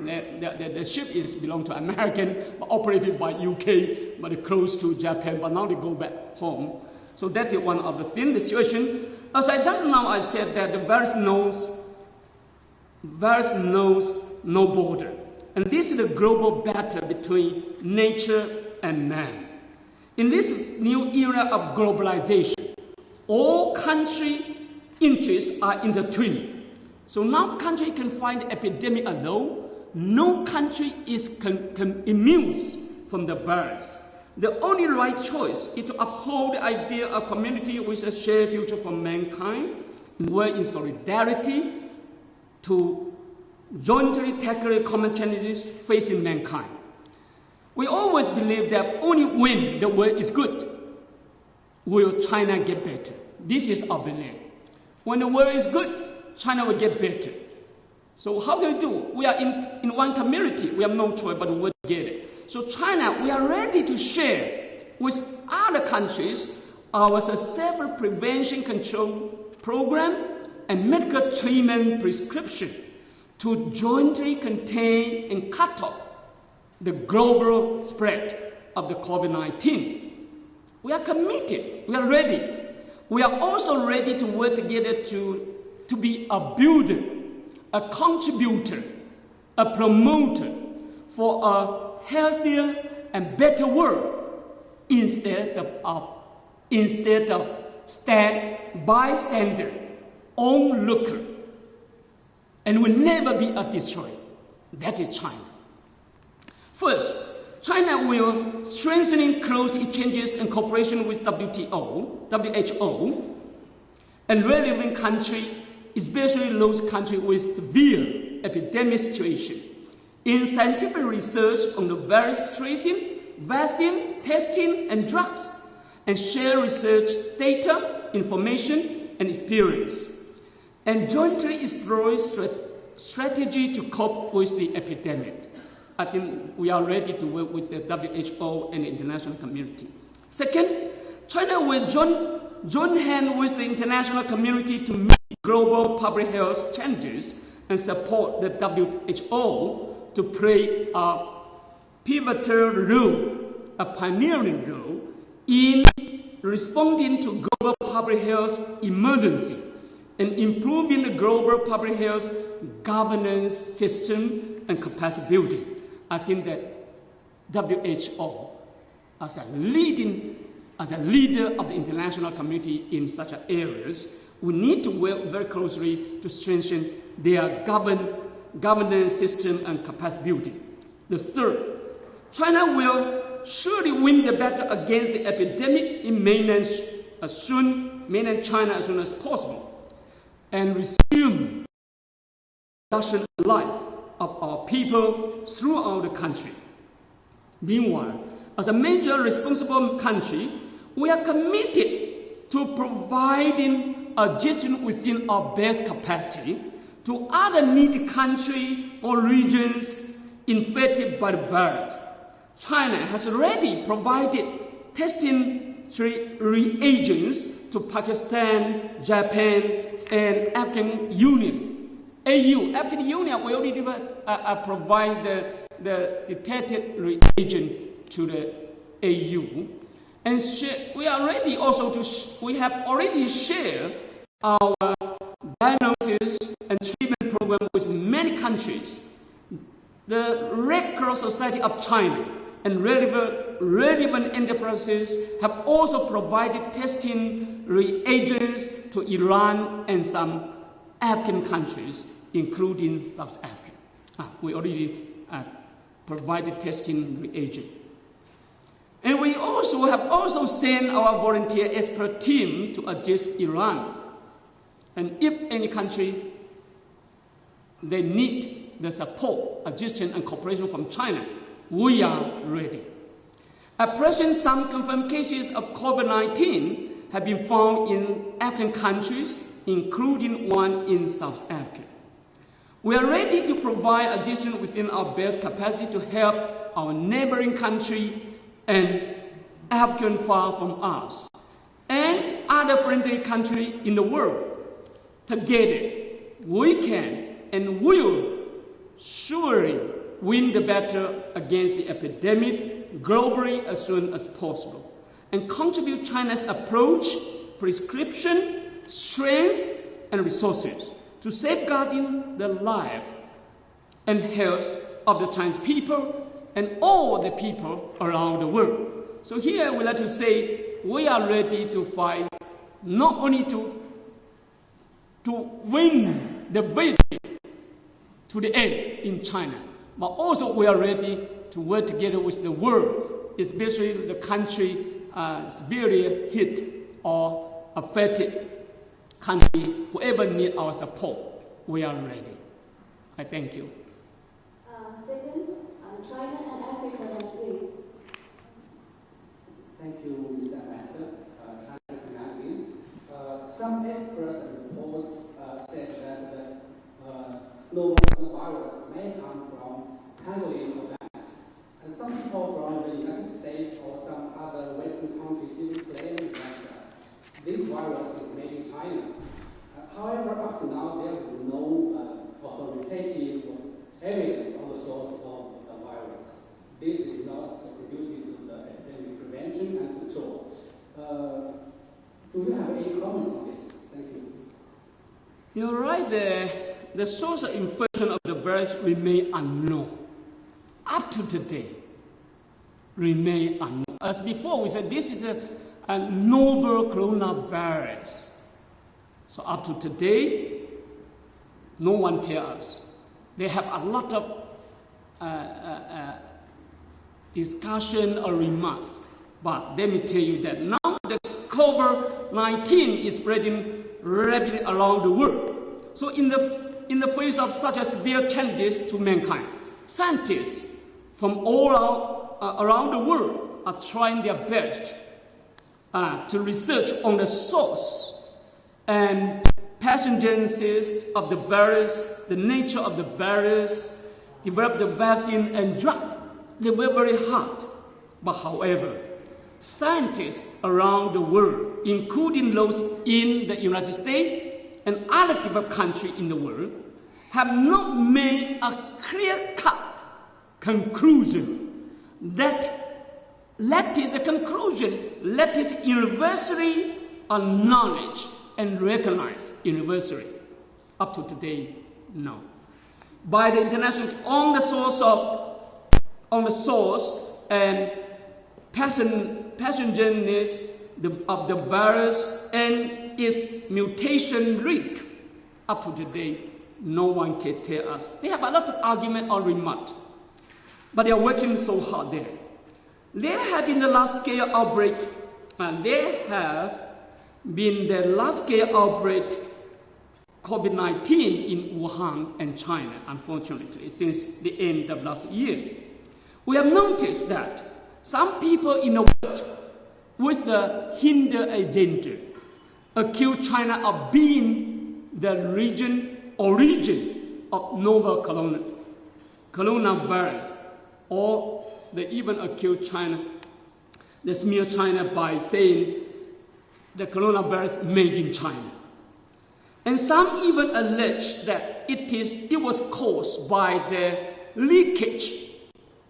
[SPEAKER 1] The ship belong to American, but operated by UK, but close to Japan, but now they go back home. So that is one of the things, the situation. As I just now I said that the virus knows no border. And this is the global battle between nature and man. In this new era of globalization, all country interests are intertwined. So now country can find the epidemic alone. No country is immune from the virus. The only right choice is to uphold the idea of community with a shared future for mankind, work in solidarity to jointly tackle common challenges facing mankind. We always believe that only when the world is good will China get better. This is our belief. When the world is good, China will get better. So how can we do? We are in one community. We have no choice but to work together. So China, we are ready to share with other countries our successful prevention control program and medical treatment prescription to jointly contain and cut off the global spread of the COVID-19. We are committed. We are ready. We are also ready to work together to be a builder, a contributor, a promoter for a healthier and better world instead of bystander, onlooker, and will never be a destroyer. That is China. First, China will strengthen close exchanges and cooperation with WHO, and relevant countries, especially those countries with severe epidemic situation, in scientific research on the virus tracing, vaccine, testing, and drugs, and share research data, information, and experience. and jointly explore strategy to cope with the epidemic. I think we are ready to work with the WHO and the international community. Second, China will join hands with the international community to meet global public health challenges and support the WHO to play a pivotal role, a pioneering role in responding to global public health emergency and improving the global public health governance system and capacity building. I think that WHO, as a leader of the international community in such areas, we need to work very closely to strengthen their governance system and capacity building. The third, China will surely win the battle against the epidemic in mainland China as soon as possible, and resume the production life of our people throughout the country. Meanwhile, as a major responsible country, we are committed to providing assistance within our best capacity to other needy countries or regions infected by the virus. China has already provided testing reagents to Pakistan, Japan, and African Union. AU, African Union, we already provide the detected reagent to the AU. And we are ready also we have already shared our diagnosis and treatment program with many countries. The Red Cross Society of China and relevant enterprises have also provided testing reagents to Iran and some African countries, including South Africa. We already provided testing reagents. And we have sent our volunteer expert team to assist Iran. And if any country, they need the support, assistance, and cooperation from China, we are ready. At present, some confirmed cases of COVID-19 have been found in African countries, including one in South Africa. We are ready to provide assistance within our best capacity to help our neighboring country and African far from us, and other friendly countries in the world. Together, we can and will surely win the battle against the epidemic globally as soon as possible, and contribute China's approach, prescription, strength, and resources to safeguarding the life and health of the Chinese people and all the people around the world. So here we like to say we are ready to fight, not only to win the victory to the end in China, but also we are ready to work together with the world, especially the country severely hit or affected country. Whoever needs our support, we are ready. I thank you.
[SPEAKER 3] Second, China and Africa vaccine.
[SPEAKER 5] Thank you, Mr. Ambassador. China vaccine. Some experts and reports said that the novel virus may come from pangolin events. And some people from the United States or some other Western countries even claim that this virus is made in China. However, up to now, there is no authoritative evidence on the source of the virus. This is not conducive to the epidemic prevention and control. Do you have any comments on this? Thank you.
[SPEAKER 1] You're right. The source of infection of the virus remain unknown. Up to today, remain unknown. As before, we said this is a novel coronavirus. So up to today, no one tells us. They have a lot of discussion or remarks. But let me tell you that now the COVID-19 is spreading rapidly around the world. So in the face of such a severe challenges to mankind, scientists from all around the world are trying their best to research on the source and pathogenesis of the virus, the nature of the virus, develop the vaccine and drug. They were very hard. But however, scientists around the world, including those in the United States and other developed countries in the world, have not made a clear-cut conclusion that is universally acknowledged and recognized universally. Up to today, no. By the international, on the source and pathogenesis of the virus and its mutation risk. Up to today, no one can tell us. They have a lot of argument or remark, but they are working so hard there. There have been the large-scale outbreak, and there have been the large-scale outbreak COVID-19 in Wuhan and China, unfortunately, since the end of last year. We have noticed that some people in the West, with the Hindu agenda, accuse China of being the origin of novel coronavirus, or they even accuse China, they smear China by saying the coronavirus made in China. And some even allege that it was caused by the leakage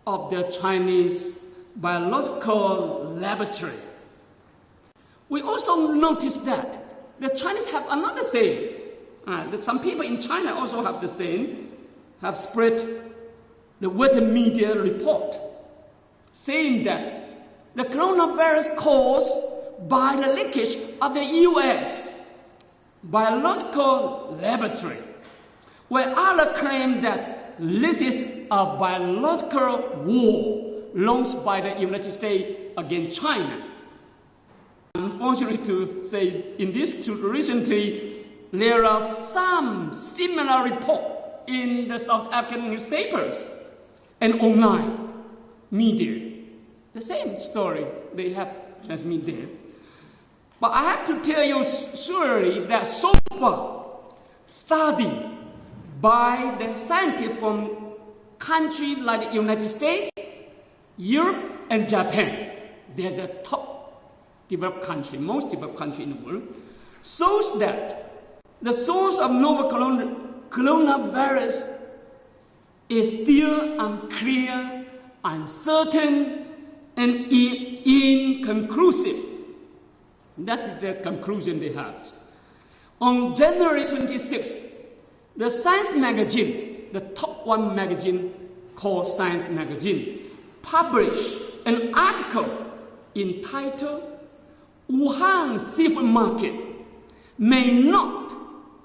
[SPEAKER 1] of the Chinese biological laboratory. We also noticed that the Chinese have another saying. Some people in China also have the saying, have spread the Western media report, saying that the coronavirus caused by the leakage of the U.S. biological laboratory, where others claim that this is a biological war launched by the United States against China. Unfortunately to say, in this recently, there are some similar reports in the South African newspapers and online media. The same story they have transmitted there. But I have to tell you surely that so far, study by the scientists from countries like the United States, Europe, and Japan, they're the top developed country, most developed country in the world, shows that the source of novel coronavirus is still unclear, uncertain, and inconclusive. That is the conclusion they have. On January 26th, the Science magazine, the top one magazine called Science magazine, published an article entitled "Wuhan Seafood Market May Not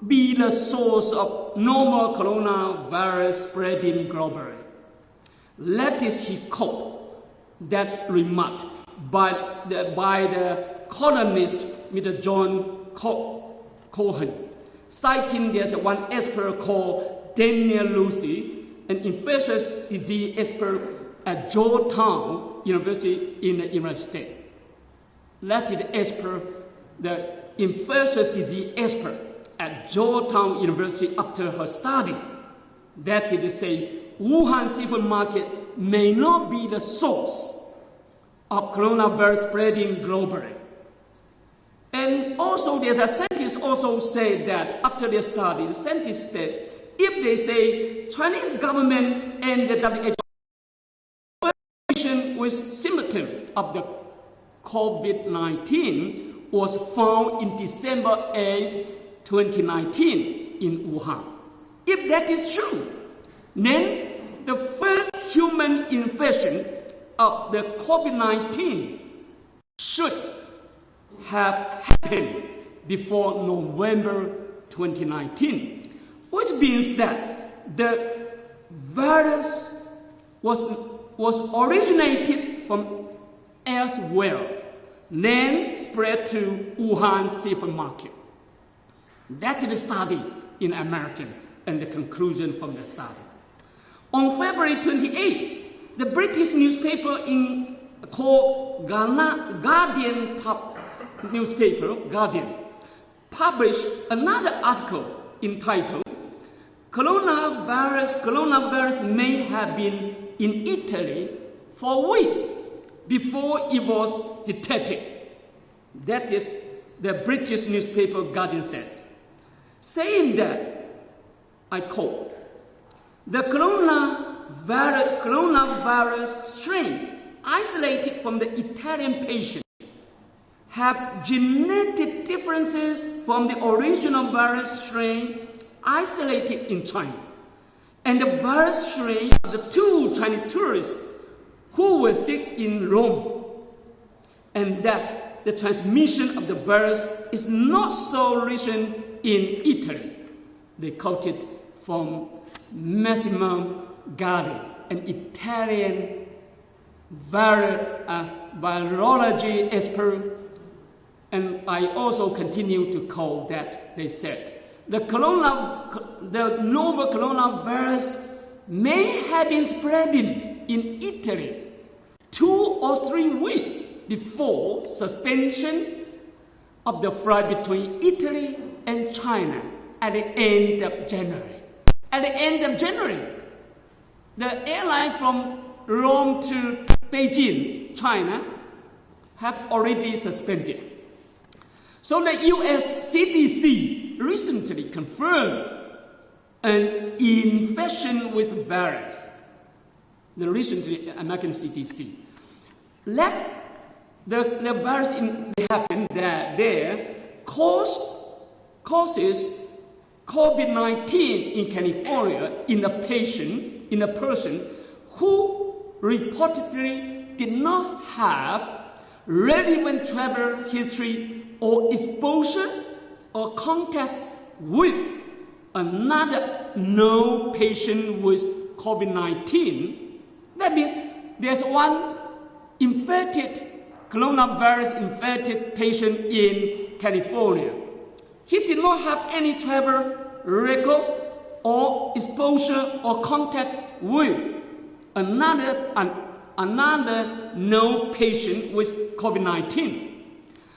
[SPEAKER 1] Be the Source of Novel Coronavirus Spreading Globally." That is, he quote that remark by the columnist Mr. John Cohen, citing there's one expert called Daniel Lucy, an infectious disease expert at Georgetown University in the United States. That is the infectious disease expert at Georgetown University after her study. That is to say, Wuhan seafood market may not be the source of coronavirus spreading globally. And also, there's a scientist also said that after their study, the scientists said, if they say Chinese government and the WHO with symptoms of the COVID-19 was found in December 8, 2019 in Wuhan. If that is true, then the first human infection of the COVID-19 should have happened before November 2019, which means that the virus was originated from elsewhere, then spread to Wuhan seafood market. That is the study in American and the conclusion from the study. On February 28th, the British newspaper called Guardian newspaper, Guardian, published another article entitled Coronavirus may have been in Italy for weeks before it was detected. That is, the British newspaper Guardian said, saying that, I quote, the coronavirus strain isolated from the Italian patient have genetic differences from the original virus strain isolated in China, and the virus strain of the 2 Chinese tourists who were sick in Rome, and that the transmission of the virus is not so recent in Italy. They quoted from Massimo Galli, an Italian virology expert, and I also continue to quote that they said, the novel coronavirus may have been spreading in Italy 2 or 3 weeks before suspension of the flight between Italy and China at the end of January. At the end of January, the airline from Rome to Beijing, China, have already suspended. So the US CDC recently confirmed an infection with the virus. The recently American CDC. Let the virus happen there causes COVID-19 in California in a person who reportedly did not have relevant travel history or exposure or contact with another known patient with COVID-19. That means there's one coronavirus-infected patient in California. He did not have any travel record or exposure or contact with another known patient with COVID-19.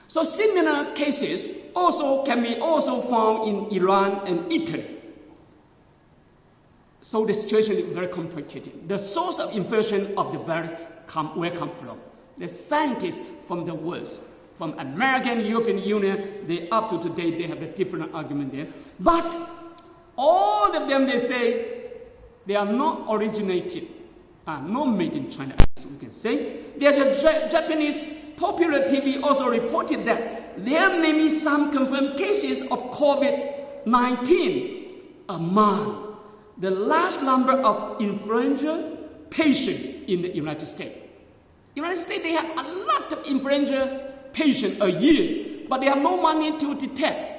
[SPEAKER 1] So similar cases can be found in Iran and Italy. So the situation is very complicated. The source of infection of the virus where come from? The scientists from the world, from American, European Union, up to today, they have a different argument there. But all of them, they say, they are not originated, not made in China, as we can say. There's a Japanese popular TV also reported that there may be some confirmed cases of COVID-19 among the large number of influenza patients in the United States. United States, they have a lot of influenza patients a year, but they have no money to detect.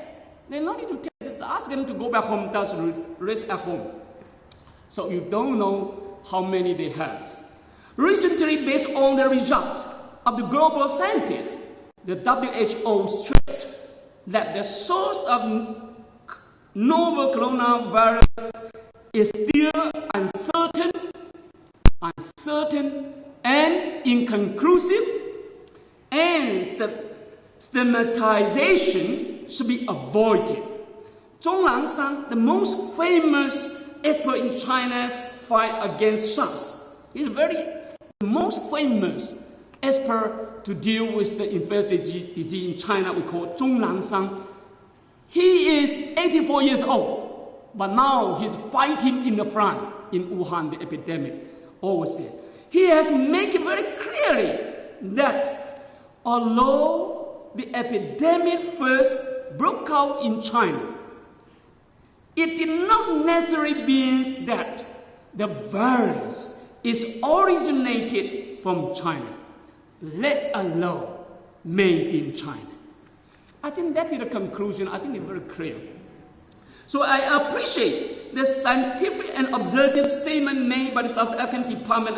[SPEAKER 1] They don't need to detect. Ask them to go back home, just rest at home. So you don't know how many they have. Recently, based on the result of the global scientists, the WHO stressed that the source of novel coronavirus is still uncertain and inconclusive, and stigmatization should be avoided. Zhong Langshan, the most famous expert in China's fight against SARS, is the most famous expert to deal with the infectious disease in China. We call Zhong Langshan. He is 84 years old, but now he's fighting in the front in Wuhan, the epidemic, always there. He has made it very clearly that although the epidemic first broke out in China, it did not necessarily mean that the virus is originated from China, let alone made in China. I think that is the conclusion. I think it's very clear. So I appreciate the scientific and observative statement made by the South African Department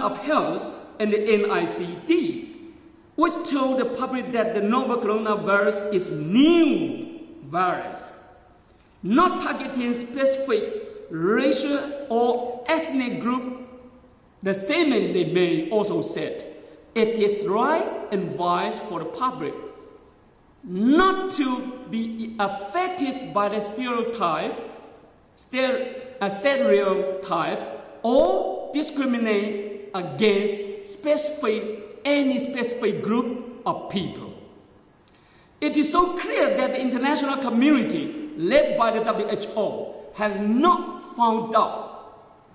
[SPEAKER 1] of Health and the NICD, which told the public that the novel coronavirus is new virus, not targeting specific racial or ethnic group. The statement they made also said, it is right and wise for the public not to be affected by the stereotype or discriminate against any specific group of people. It is so clear that the international community, led by the WHO, has not found out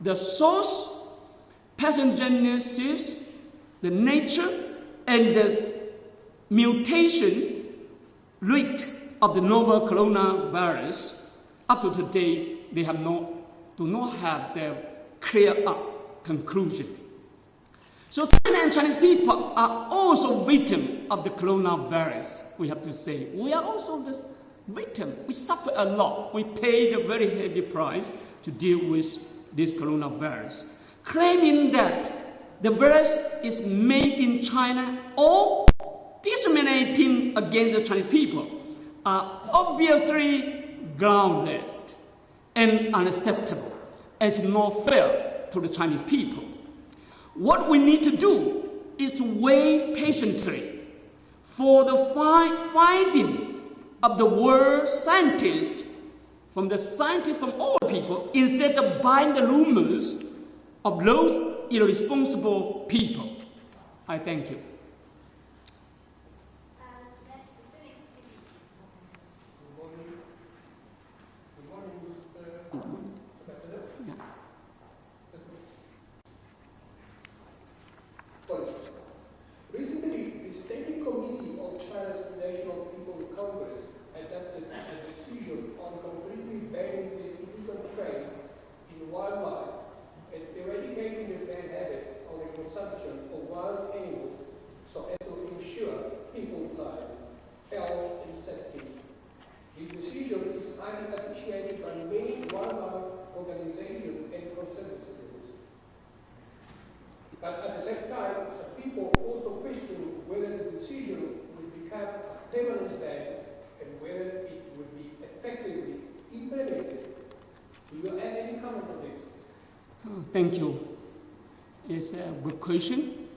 [SPEAKER 1] the source, pathogenesis, the nature, and the mutation rate of the novel coronavirus. Up to today, they do not have their clear-up conclusion. So China and Chinese people are also victims of the coronavirus. We have to say, we are also the victim. We suffer a lot. We paid a very heavy price to deal with this coronavirus, claiming that the virus is made in China or discriminating against the Chinese people are obviously groundless and unacceptable, as not fair to the Chinese people. What we need to do is to wait patiently for the finding of the world scientists from all people, instead of buying the rumors of those irresponsible people. I thank you.
[SPEAKER 6] Recently, the Standing Committee of China's National People's Congress adopted a decision on completely banning the illegal trade in wildlife and eradicating the bad habit of the consumption of wild animals so as to ensure people's lives, health, and safety. The decision is highly appreciated by many wildlife organizations and conservancy groups. But at the same time, some people also question whether the decision will become a permanent ban and whether it will be effectively implemented. Do you have any comment on this?
[SPEAKER 1] Thank you. It's a good question,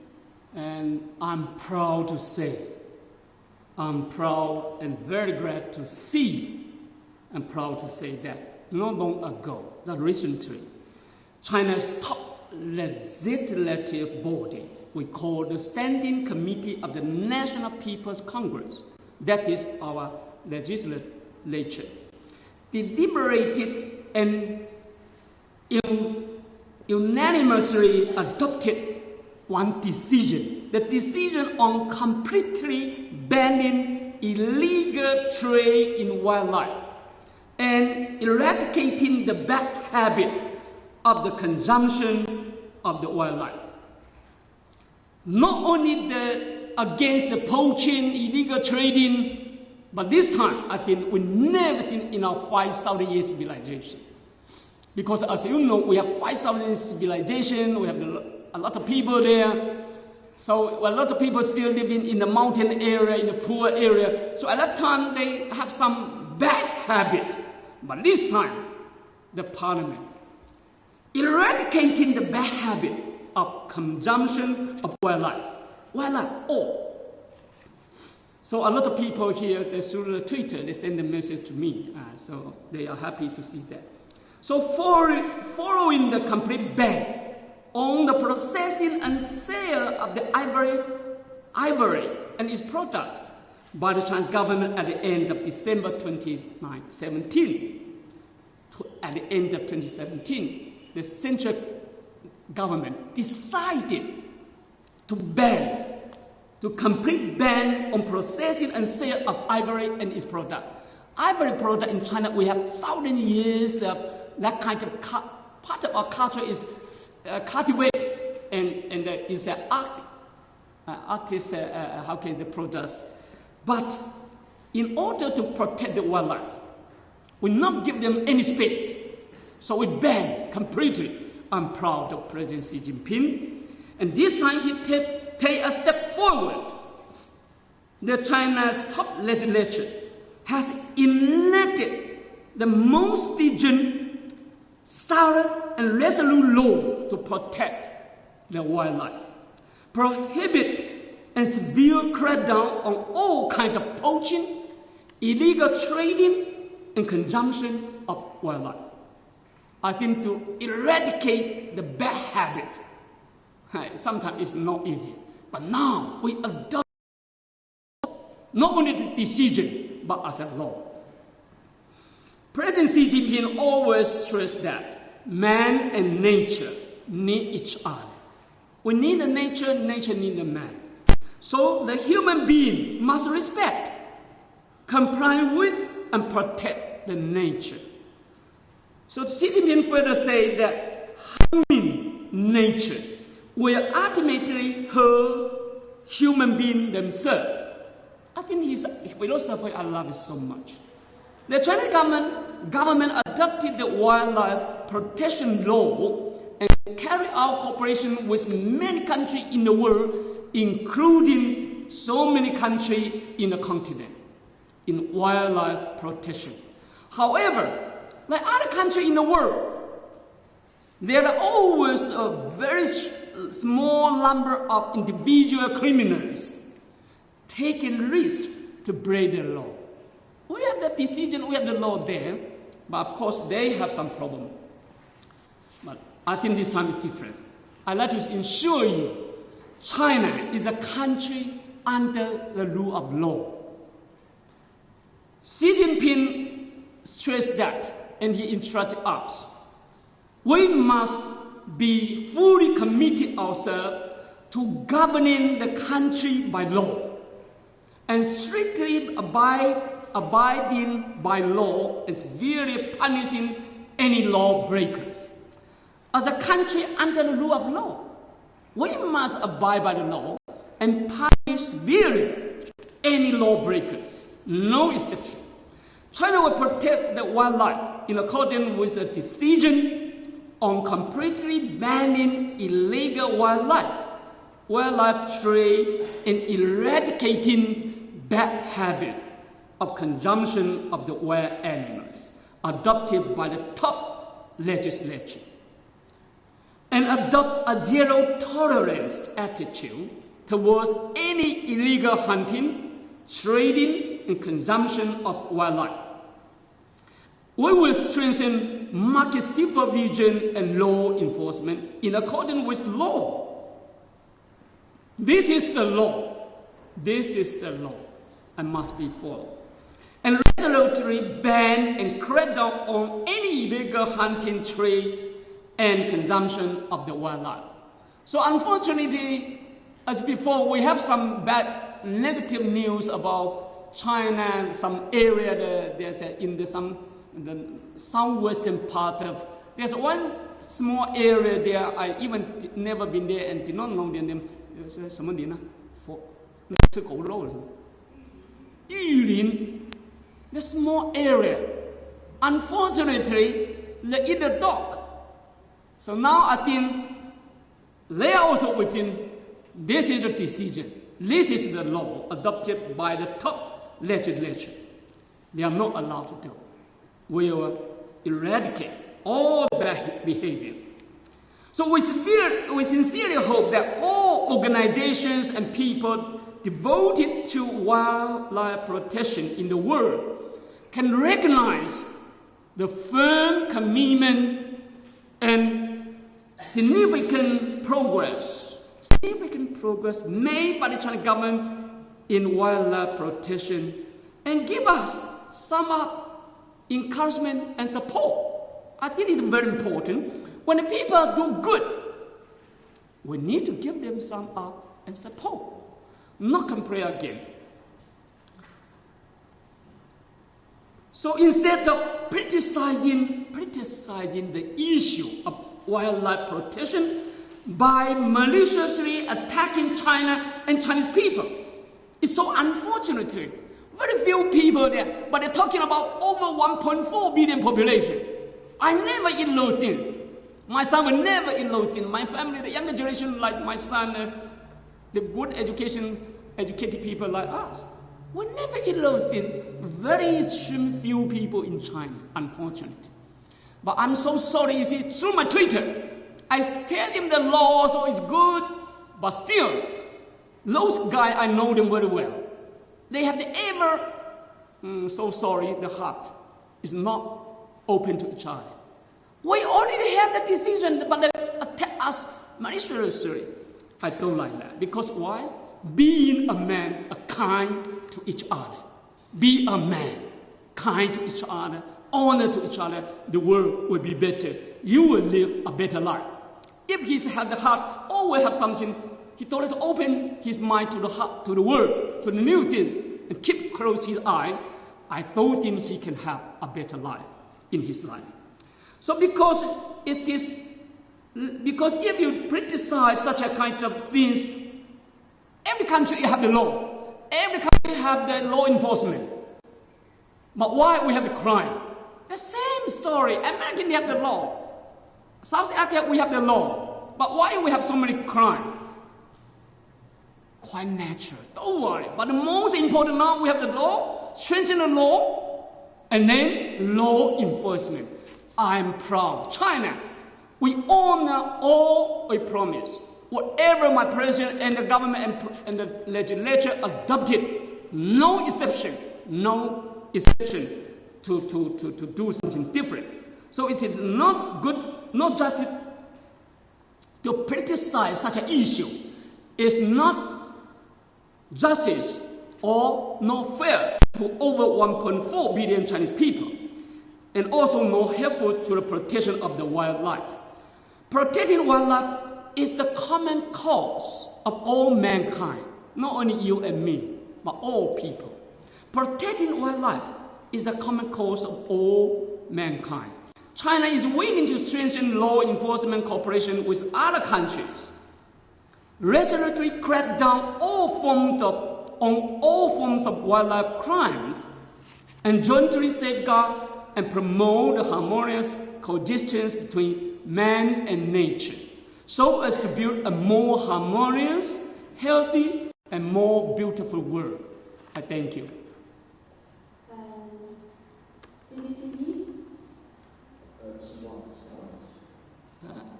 [SPEAKER 1] and I'm proud to say, I'm proud and very glad to see, and proud to say that not long ago, that recently, China's top legislative body, we call the Standing Committee of the National People's Congress, that is our legislature, deliberated and unanimously adopted one decision, the decision on completely banning illegal trade in wildlife and eradicating the bad habit of the consumption of the wildlife. Not only against the poaching, illegal trading, but this time I think we never think in our 5,000 year civilization. Because as you know, we have 5,000 year civilization, we have a lot of people there. So a lot of people still living in the mountain area, in the poor area. So at that time they have some bad habit. But this time, the parliament eradicating the bad habit of consumption of wildlife, all. So a lot of people here, through Twitter, they send a message to me, so they are happy to see that. So following the complete ban on the processing and sale of the ivory and its product by the Chinese government at the end of December 2017, at the end of 2017, the central government decided to complete ban on processing and sale of ivory and its product. Ivory product in China, we have 1,000 years of that kind of part of our culture is cultivated and is an artist, how can the products. But in order to protect the wildlife, we not give them any space. So we ban completely. I'm proud of President Xi Jinping. And this time he take a step forward. The China's top legislature has enacted the most stringent, thorough, and resolute law to protect the wildlife, prohibit and severe crackdown on all kinds of poaching, illegal trading and consumption of wildlife. I think to eradicate the bad habit, sometimes it's not easy. But now we adopt not only the decision, but as a law. President Xi Jinping always stressed that man and nature need each other. We need the nature, nature needs the man. So the human being must respect, comply with, and protect the nature. So Xi Jinping further said that harming nature will ultimately hurt human beings themselves. I think his philosophy I love it so much. The Chinese government adopted the wildlife protection law and carried out cooperation with many countries in the world, including so many countries in the continent, in wildlife protection. However, like other countries in the world, there are always a very small number of individual criminals taking risks to break the law. We have the decision, we have the law there, but of course they have some problem. But I think this time is different. I'd like to assure you, China is a country under the rule of law. Xi Jinping stressed that, and he instructed us. We must be fully committed ourselves to governing the country by law, and strictly abiding by law is severely punishing any lawbreakers. As a country under the rule of law, we must abide by the law and punish severely any lawbreakers, no exception. China will protect the wildlife in accordance with the decision on completely banning illegal wildlife trade, and eradicating bad habit of consumption of the wild animals adopted by the top legislature, and adopt a zero tolerance attitude towards any illegal hunting, trading, and consumption of wildlife. We will strengthen market supervision and law enforcement in accordance with law. This is the law. This is the law and must be followed. And resolutely ban and crack down on any illegal hunting, trade, and consumption of the wildlife. So unfortunately, as before, we have some bad negative news about China, some area in the southwestern part of. There's one small area there. I even never been there and did not know their name. 什么林呢？吃狗肉的。玉林 the small area. Unfortunately, they eat the dog. So now I think they are also within. This is the decision. This is the law adopted by the top legislature. They are not allowed to do. We will eradicate all bad behavior. So we sincerely hope that all organizations and people devoted to wildlife protection in the world can recognize the firm commitment and significant progress made by the Chinese government in wildlife protection, and give us some encouragement and support. I think it's very important. When the people do good, we need to give them some and support, not complain again. So instead of criticizing the issue of wildlife protection by maliciously attacking China and Chinese people, it's so unfortunate. Very few people there, but they're talking about over 1.4 billion population. I never eat those things. My son will never eat those things. My family, the younger generation like my son, the good educated people like us, will never eat those things. Very few people in China, unfortunately. But I'm so sorry, you see, through my Twitter, I tell them the law, so it's good, but still, those guys, I know them very well. They have so sorry, the heart is not open to each other. We already have the decision, but they attack us very seriously. I don't like that. Because why? Being a man, kind to each other. Be a man, kind to each other, honor to each other, the world will be better. You will live a better life. If he has the heart, always have something, he told to open his mind to the heart, to the world, to the new things, and keep close his eye, I don't think he can have a better life in his life. So because if you criticize such a kind of things, every country have the law. Every country have the law enforcement. But why we have the crime? The same story. American have the law. South Africa we have the law. But why we have so many crime? Quite natural. Don't worry. But the most important now we have the law, strengthen the law, and then law enforcement. I'm proud. China, we honor all we promise. Whatever my president and the government and the legislature adopted, no exception to do something different. So it is not good, not just to criticize such an issue. It's not justice or not fair to over 1.4 billion Chinese people, and also not helpful to the protection of the wildlife. Protecting wildlife is the common cause of all mankind, not only you and me, but all people. Protecting wildlife is a common cause of all mankind. China is willing to strengthen law enforcement cooperation with other countries, resolutely crack down on all forms of wildlife crimes, and jointly safeguard and promote the harmonious coexistence between man and nature, so as to build a more harmonious, healthy, and more beautiful world. I thank you.
[SPEAKER 3] CCTV?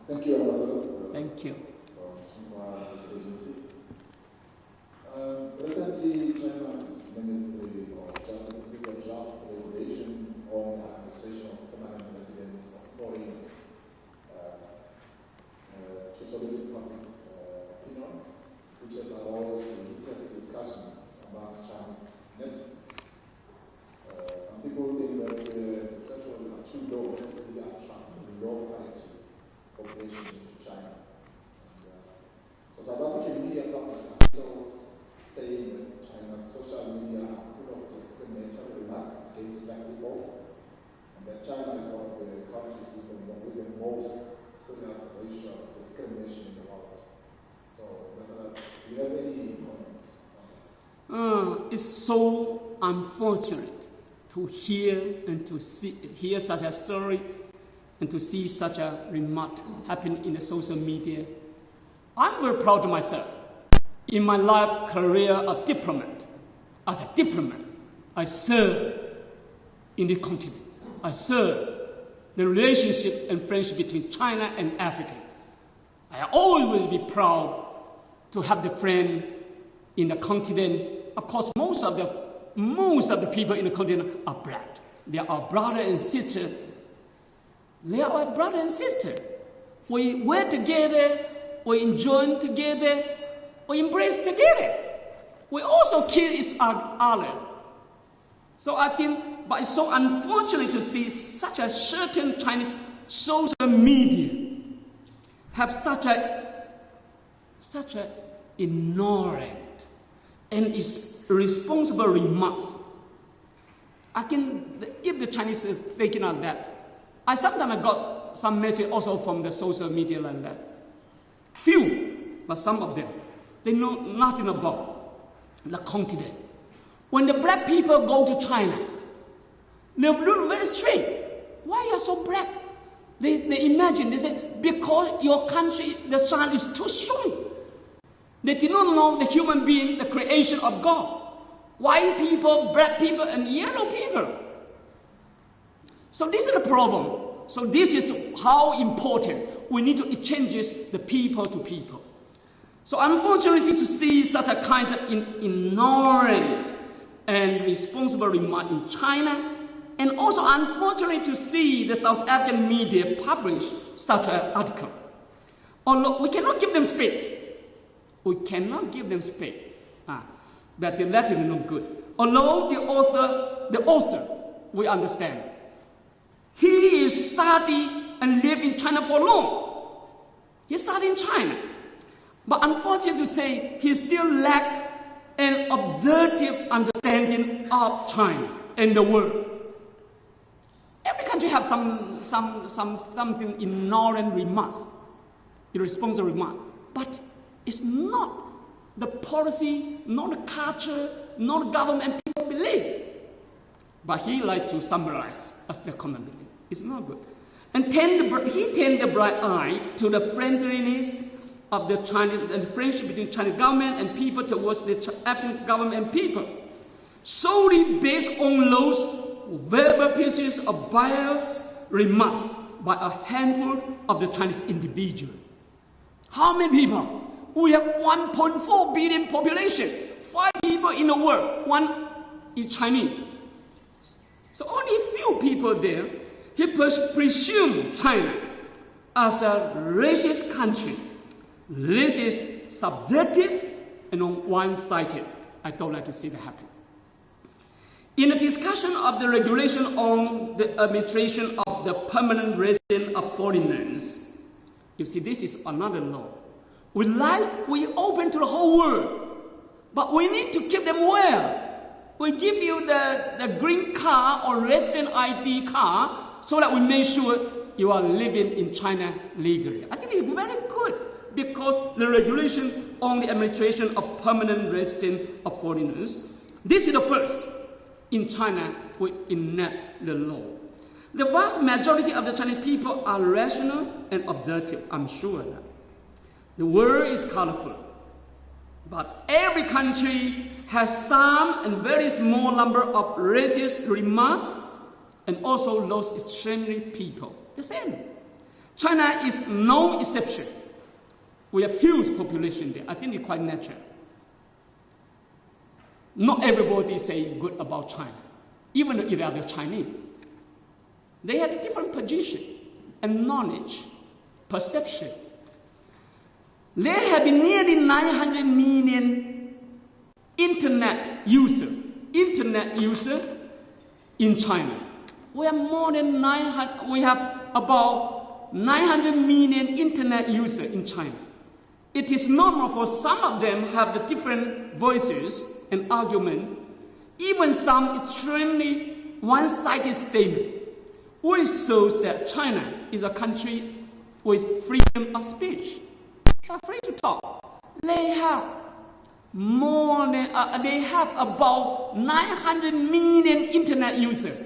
[SPEAKER 7] Thank you, Ambassador.
[SPEAKER 1] Thank you.
[SPEAKER 7] Recently, China's Ministry of Justice did a draft regulation on the administration of permanent residents of foreigners to solicit public opinions, which has allowed heated discussions amongst Chinese netizens. Some people think that the threshold are too low, because they are attracting low quality population into China. So South African media published articles saying that China's social media are full of discriminatory remarks against black people, and that China is one of the countries with the most serious racial discrimination in the world. So, Ambassador, do you have any comment on this?
[SPEAKER 1] It's so unfortunate to hear and to hear such a story and to see such a remark happen in the social media. I'm very proud of myself. In my life career of diplomat, as a diplomat, I serve in the continent. I serve the relationship and friendship between China and Africa. I always will be proud to have the friend in the continent. Of course, most of the people in the continent are black. They are our brother and sister. They are our brother and sister. We work together, we enjoy together, we embrace together. We also kill each other. So I think, but it's so unfortunate to see such a certain Chinese social media have such a ignorant and irresponsible remarks. I can, if the Chinese is thinking of that, I sometimes got some message also from the social media like that. Few, but some of them, they know nothing about the continent. When the black people go to China, they look very strange. Why are you so black? They imagine, they say, because your country, the sun is too strong. They did not know the human being, the creation of God. White people, black people, and yellow people. So this is the problem. So this is how important we need to change the people to people. So unfortunately to see such a kind of ignorant and responsible remarks in China, and also unfortunately to see the South African media publish such an article. Although we cannot give them space. We cannot give them space. But that is no good. Although the author, we understand. He is studied and lived in China for long. He studied in China. But unfortunately to say, he still lacks an objective understanding of China and the world. Every country has something ignorant remarks, irresponsible remarks. But it's not the policy, not the culture, not the government people believe. But he likes to summarize as the common belief. It's not good. And he turned the bright eye to the friendliness of the Chinese and the friendship between Chinese government and people towards the African government and people, solely based on those verbal pieces of biased remarks by a handful of the Chinese individuals. How many people? We have 1.4 billion population, 5 people in the world, 1 is Chinese. So only a few people there. He presumed China as a racist country. This is subjective and one-sided. I don't like to see that happen. In the discussion of the regulation on the administration of the permanent residence of foreigners, you see, this is another law. We open to the whole world, but we need to keep them well. We give you the green card or resident ID card so that we make sure you are living in China legally. I think it's very good because the regulation on the administration of permanent residence of foreigners, this is the first in China we enact the law. The vast majority of the Chinese people are rational and objective, I'm sure that. The world is colorful, but every country has some and very small number of racist remarks and also those extremely people. The same. China is no exception. We have huge population there. I think it's quite natural. Not everybody say good about China, even if they are the Chinese. They have a different position and knowledge, perception. There have been nearly 900 million internet users in China. We have about 900 million internet users in China. It is normal for some of them have the different voices and argument, even some extremely one-sided statement, which shows that China is a country with freedom of speech. They are free to talk. They have about 900 million internet users.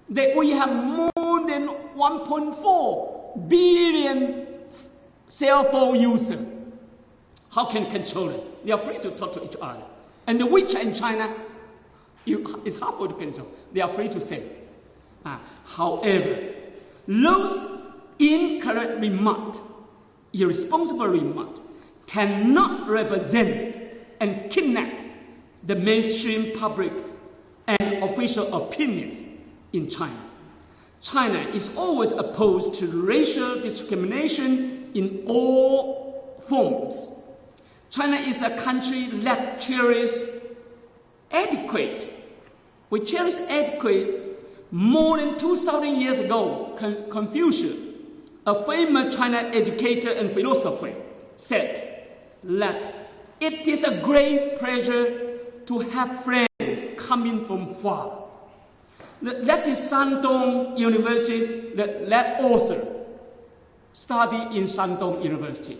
[SPEAKER 1] We have more than 1.4 billion cell phone users. How can you control it? They are free to talk to each other. And the WeChat in China, it's hard to control. They are free to say. However, those incorrect remarks, irresponsible remarks, cannot represent and kidnap the mainstream public and official opinions in China. China is always opposed to racial discrimination in all forms. China is a country that cherishes etiquette. We cherish etiquette more than 2,000 years ago. Confucius, a famous China educator and philosopher, said that it is a great pleasure to have friends coming from far. That is Shandong University, that author studied in Shandong University,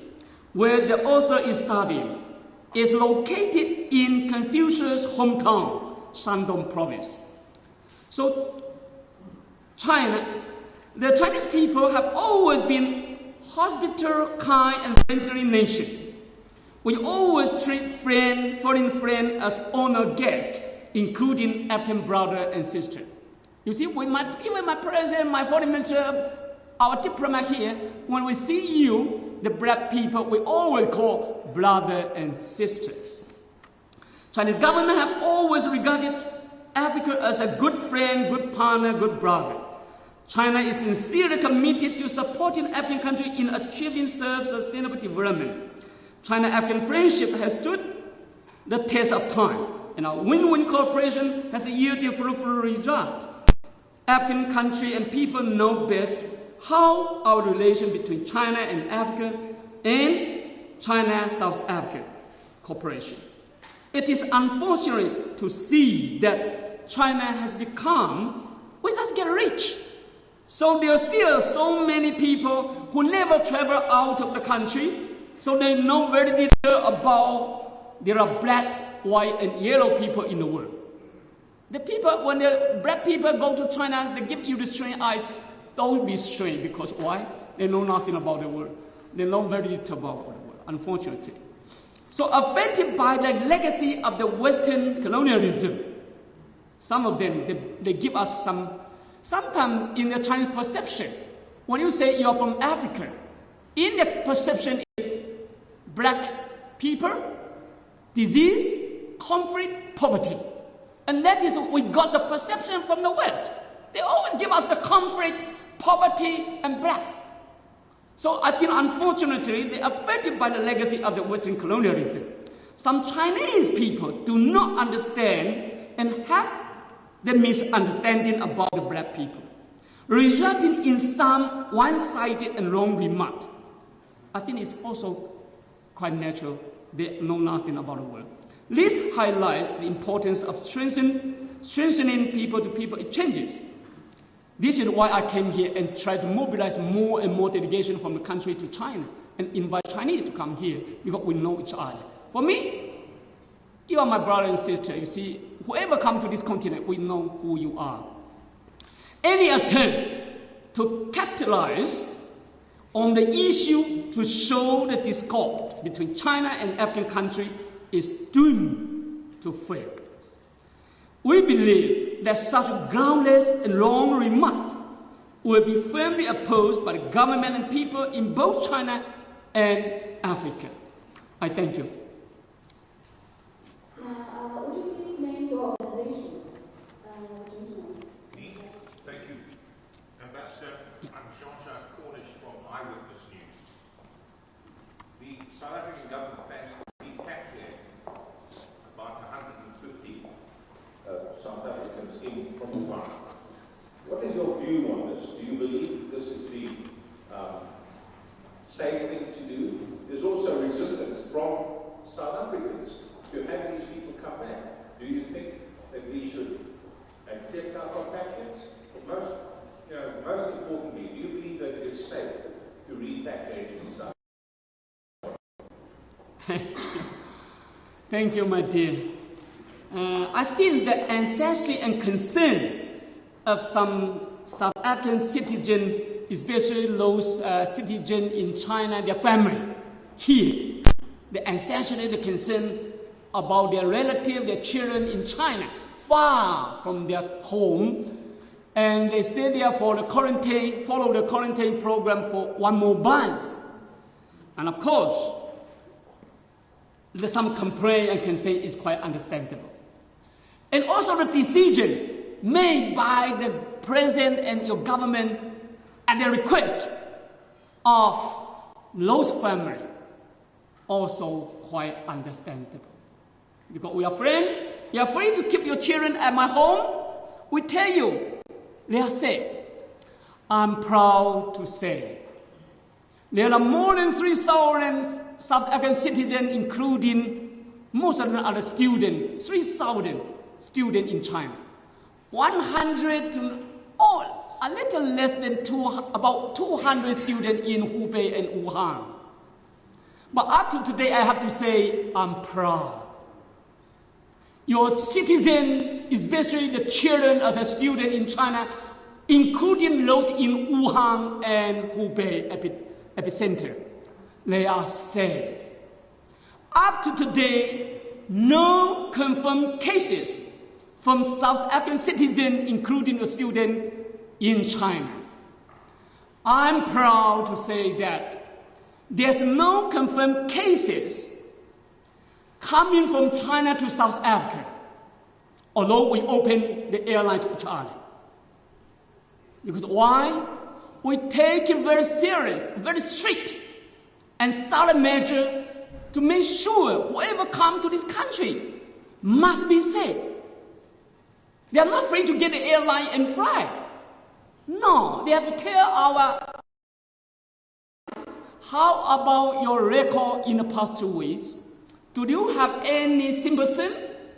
[SPEAKER 1] where the author is studying, is located in Confucius' hometown, Shandong province. So the Chinese people have always been hospitable, kind, and friendly nation. We always treat foreign friends as honored guests, including African brother and sister. You see, even my president, my foreign minister, our diplomat here, when we see you, the black people, we always call brother and sisters. Chinese government have always regarded Africa as a good friend, good partner, good brother. China is sincerely committed to supporting African countries in achieving self-sustainable development. China-African friendship has stood the test of time, and our win-win cooperation has yielded fruitful results. African countries and people know best how our relation between China and Africa and China-South Africa cooperation. It is unfortunate to see that China has become, we just get rich. So there are still so many people who never travel out of the country, so they know very little about there are black, white, and yellow people in the world. The people, when the black people go to China, they give you the strange eyes. Don't be strange, because why? They know nothing about the world. They know very little about the world, unfortunately. So affected by the legacy of the Western colonialism, some of them, they give us sometimes in the Chinese perception, when you say you're from Africa, in the perception is black people, disease, conflict, poverty. And that is, we got the perception from the West. They always give us the conflict, poverty, and black. So I think, unfortunately, they are affected by the legacy of the Western colonialism. Some Chinese people do not understand and have the misunderstanding about the black people, resulting in some one-sided and wrong remark. I think it's also quite natural. They know nothing about the world. This highlights the importance of strengthening people-to-people exchanges. This is why I came here and try to mobilize more and more delegation from the country to China and invite Chinese to come here, because we know each other. For me, you are my brother and sister. You see, whoever comes to this continent, we know who you are. Any attempt to capitalize on the issue to show the discord between China and African countries is doomed to fail. We believe that such groundless and wrong remark will be firmly opposed by the government and people in both China and Africa. I thank you.
[SPEAKER 3] Would you please name your organization?
[SPEAKER 8] Thank you. Ambassador, I'm Jean-Jacques Cornish from Eyewitness News. The South African government plans to repatriate about 150 South Africans in from Wuhan. What is your view on this? Do you believe this is the safe thing to do? There's also resistance from South Africans to have these people come back. Do you think that we should accept our compatriots? Most importantly, do you believe that it is safe to repatriate in South
[SPEAKER 1] Africa? Thank you, my dear. I think the ancestry and concern of some South African citizens, especially those citizens in China, their family here, the ancestry, the concern about their relatives, their children in China, far from their home, and they stay there for the quarantine, follow the quarantine program for 1 more month. And of course, there's some complaint and concern is quite understandable. And also the decision made by the president and your government at the request of those families also quite understandable. Because we are friends, you are free to keep your children at my home. We tell you, they are safe. I'm proud to say there are more than 3,000 South African citizens, including most of them are the students, 3,000 students in China. 100 to, a little less than about 200 students in Hubei and Wuhan. But up to today, I have to say, I'm proud. Your citizens, especially the children as a student in China, including those in Wuhan and Hubei epicenter, they are safe. Up to today, no confirmed cases from South African citizens, including the student in China. I'm proud to say that there's no confirmed cases coming from China to South Africa, although we opened the airline to China. Because why? We take it very serious, very strict, and solid measure to make sure whoever comes to this country must be safe. They are not free to get the airline and fly. No, they have to tell how about your record in the past 2 weeks? Do you have any symptom?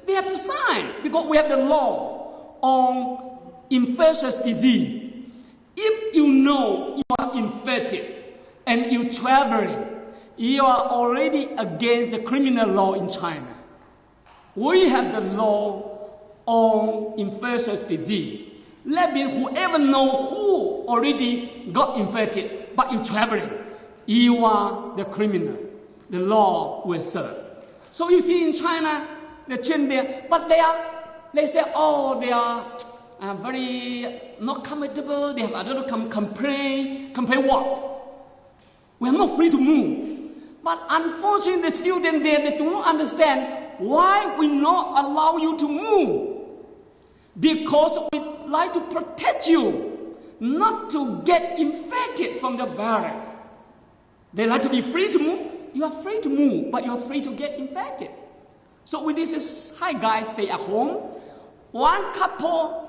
[SPEAKER 1] They have to sign because we have the law on infectious disease. If you know you are infected and you're traveling, you are already against the criminal law in China. We have the law on infectious disease. Let me whoever know who already got infected, but you're traveling, you are the criminal. The law will serve. So you see in China, the children there, but they say, oh, they are very not comfortable. They have a lot of complain. Complain what? We are not free to move. But unfortunately, the students there, they do not understand why we not allow you to move. Because we like to protect you, not to get infected from the virus. They like to be free to move. You are free to move, but you are free to get infected. So with this, hi guys, stay at home. One couple,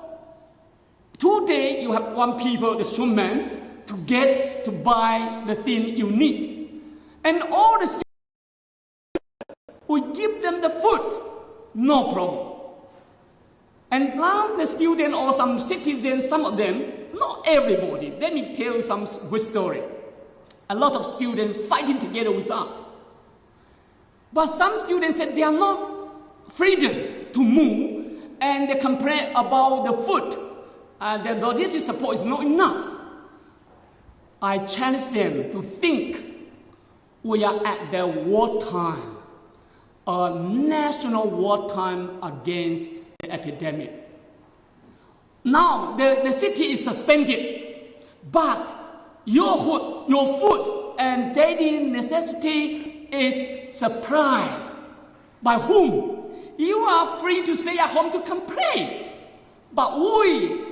[SPEAKER 1] 2 days you have one people, the showman, to buy the thing you need. And all the students, we give them the food, no problem. And now the student or some citizens, some of them, not everybody, let me tell you some good story. A lot of students fighting together with us. But some students said they are not freedom to move and they complain about the food. The logistic support is not enough. I challenge them to think we are at the wartime, a national wartime against the epidemic. Now, the city is suspended, but your food and daily necessity is supplied. By whom? You are free to stay at home to complain. But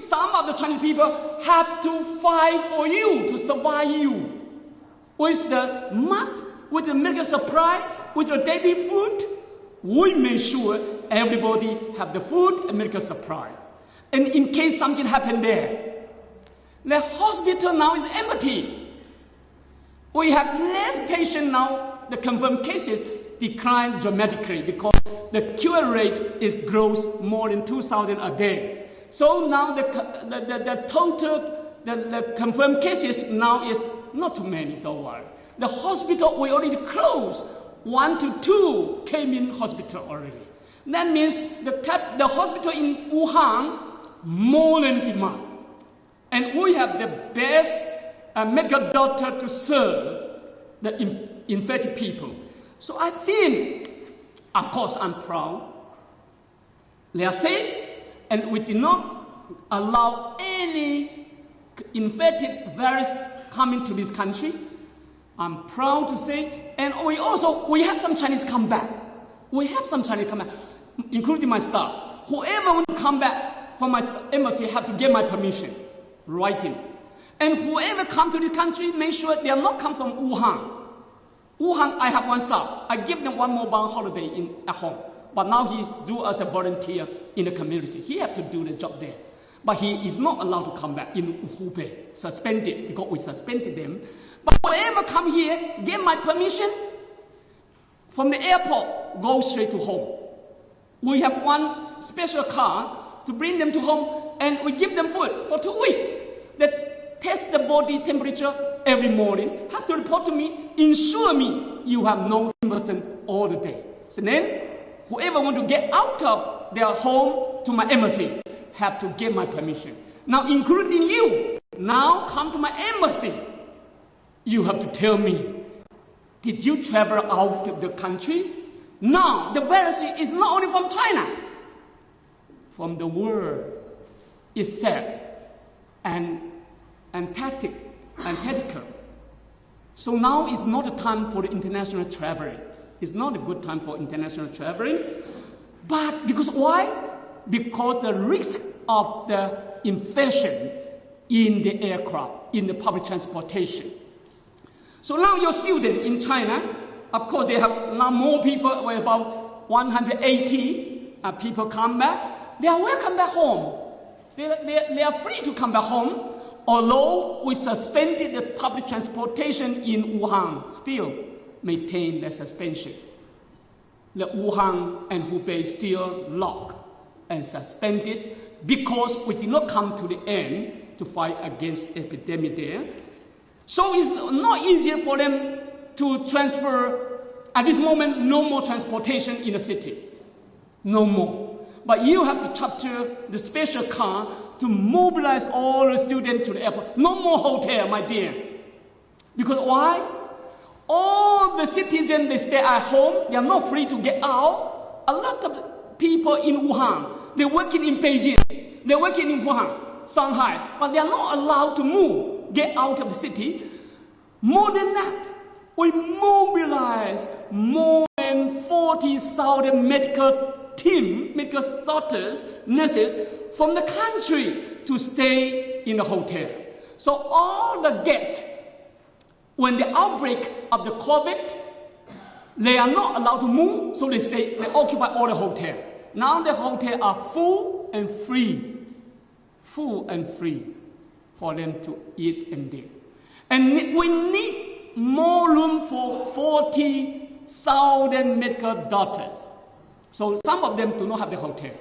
[SPEAKER 1] some of the Chinese people, have to fight for you, to survive you. With the mask, with the medical supply, with the daily food, we make sure everybody have the food and medical supply. And in case something happened there, the hospital now is empty. We have less patients now. The confirmed cases decline dramatically because the cure rate grows more than 2,000 a day. So now the total, the confirmed cases now is not too many, don't worry. The hospital, we already closed. 1 to 2 came in hospital already. That means the hospital in Wuhan, more than demand. And we have the best medical doctor to serve the infected people. So I think, of course, I'm proud. They are safe, and we did not allow any infected virus coming to this country. I'm proud to say, and we have some Chinese come back. We have some Chinese come back, including my staff. Whoever wants to come back from my embassy have to get my permission, writing. And whoever come to this country, make sure they are not come from Wuhan. Wuhan, I have one staff. I give them 1 more bank holiday at home. But now he's do as a volunteer in the community. He have to do the job there. But he is not allowed to come back in Hubei, suspended, because we suspended them. But whoever come here, get my permission, from the airport, go straight to home. We have one special car to bring them to home, and we give them food for 2 weeks. They test the body temperature every morning, have to report to me, ensure me you have no symptoms all the day. So then, whoever want to get out of their home to my embassy, have to get my permission. Now, including you, now come to my embassy. You have to tell me, did you travel out of the country? No, the virus is not only from China, from the world itself, and Antarctica. So now is not the time for the international traveling. It's not a good time for international traveling. But because why? Because the risk of the infection in the aircraft, in the public transportation. So now your student in China, of course they have now more people, about 180 people come back. They are welcome back home. They are free to come back home, although we suspended the public transportation in Wuhan, still maintain the suspension. The Wuhan and Hubei still locked and suspended because we did not come to the end to fight against epidemic there. So it's not easier for them to transfer. At this moment, no more transportation in the city. No more. But you have to charter the special car to mobilize all the students to the airport. No more hotel, my dear. Because why? All the citizens, they stay at home. They are not free to get out. A lot of people in Wuhan, they're working in Beijing. They're working in Wuhan, Shanghai. But they are not allowed to move, get out of the city. More than that, we mobilize more than 40,000 medical team, medical doctors, nurses from the country to stay in the hotel. So all the guests, when the outbreak of the COVID, they are not allowed to move, so they occupy all the hotel. Now the hotels are full and free for them to eat and live. And we need more room for 40,000 medical doctors. So some of them do not have the hotel,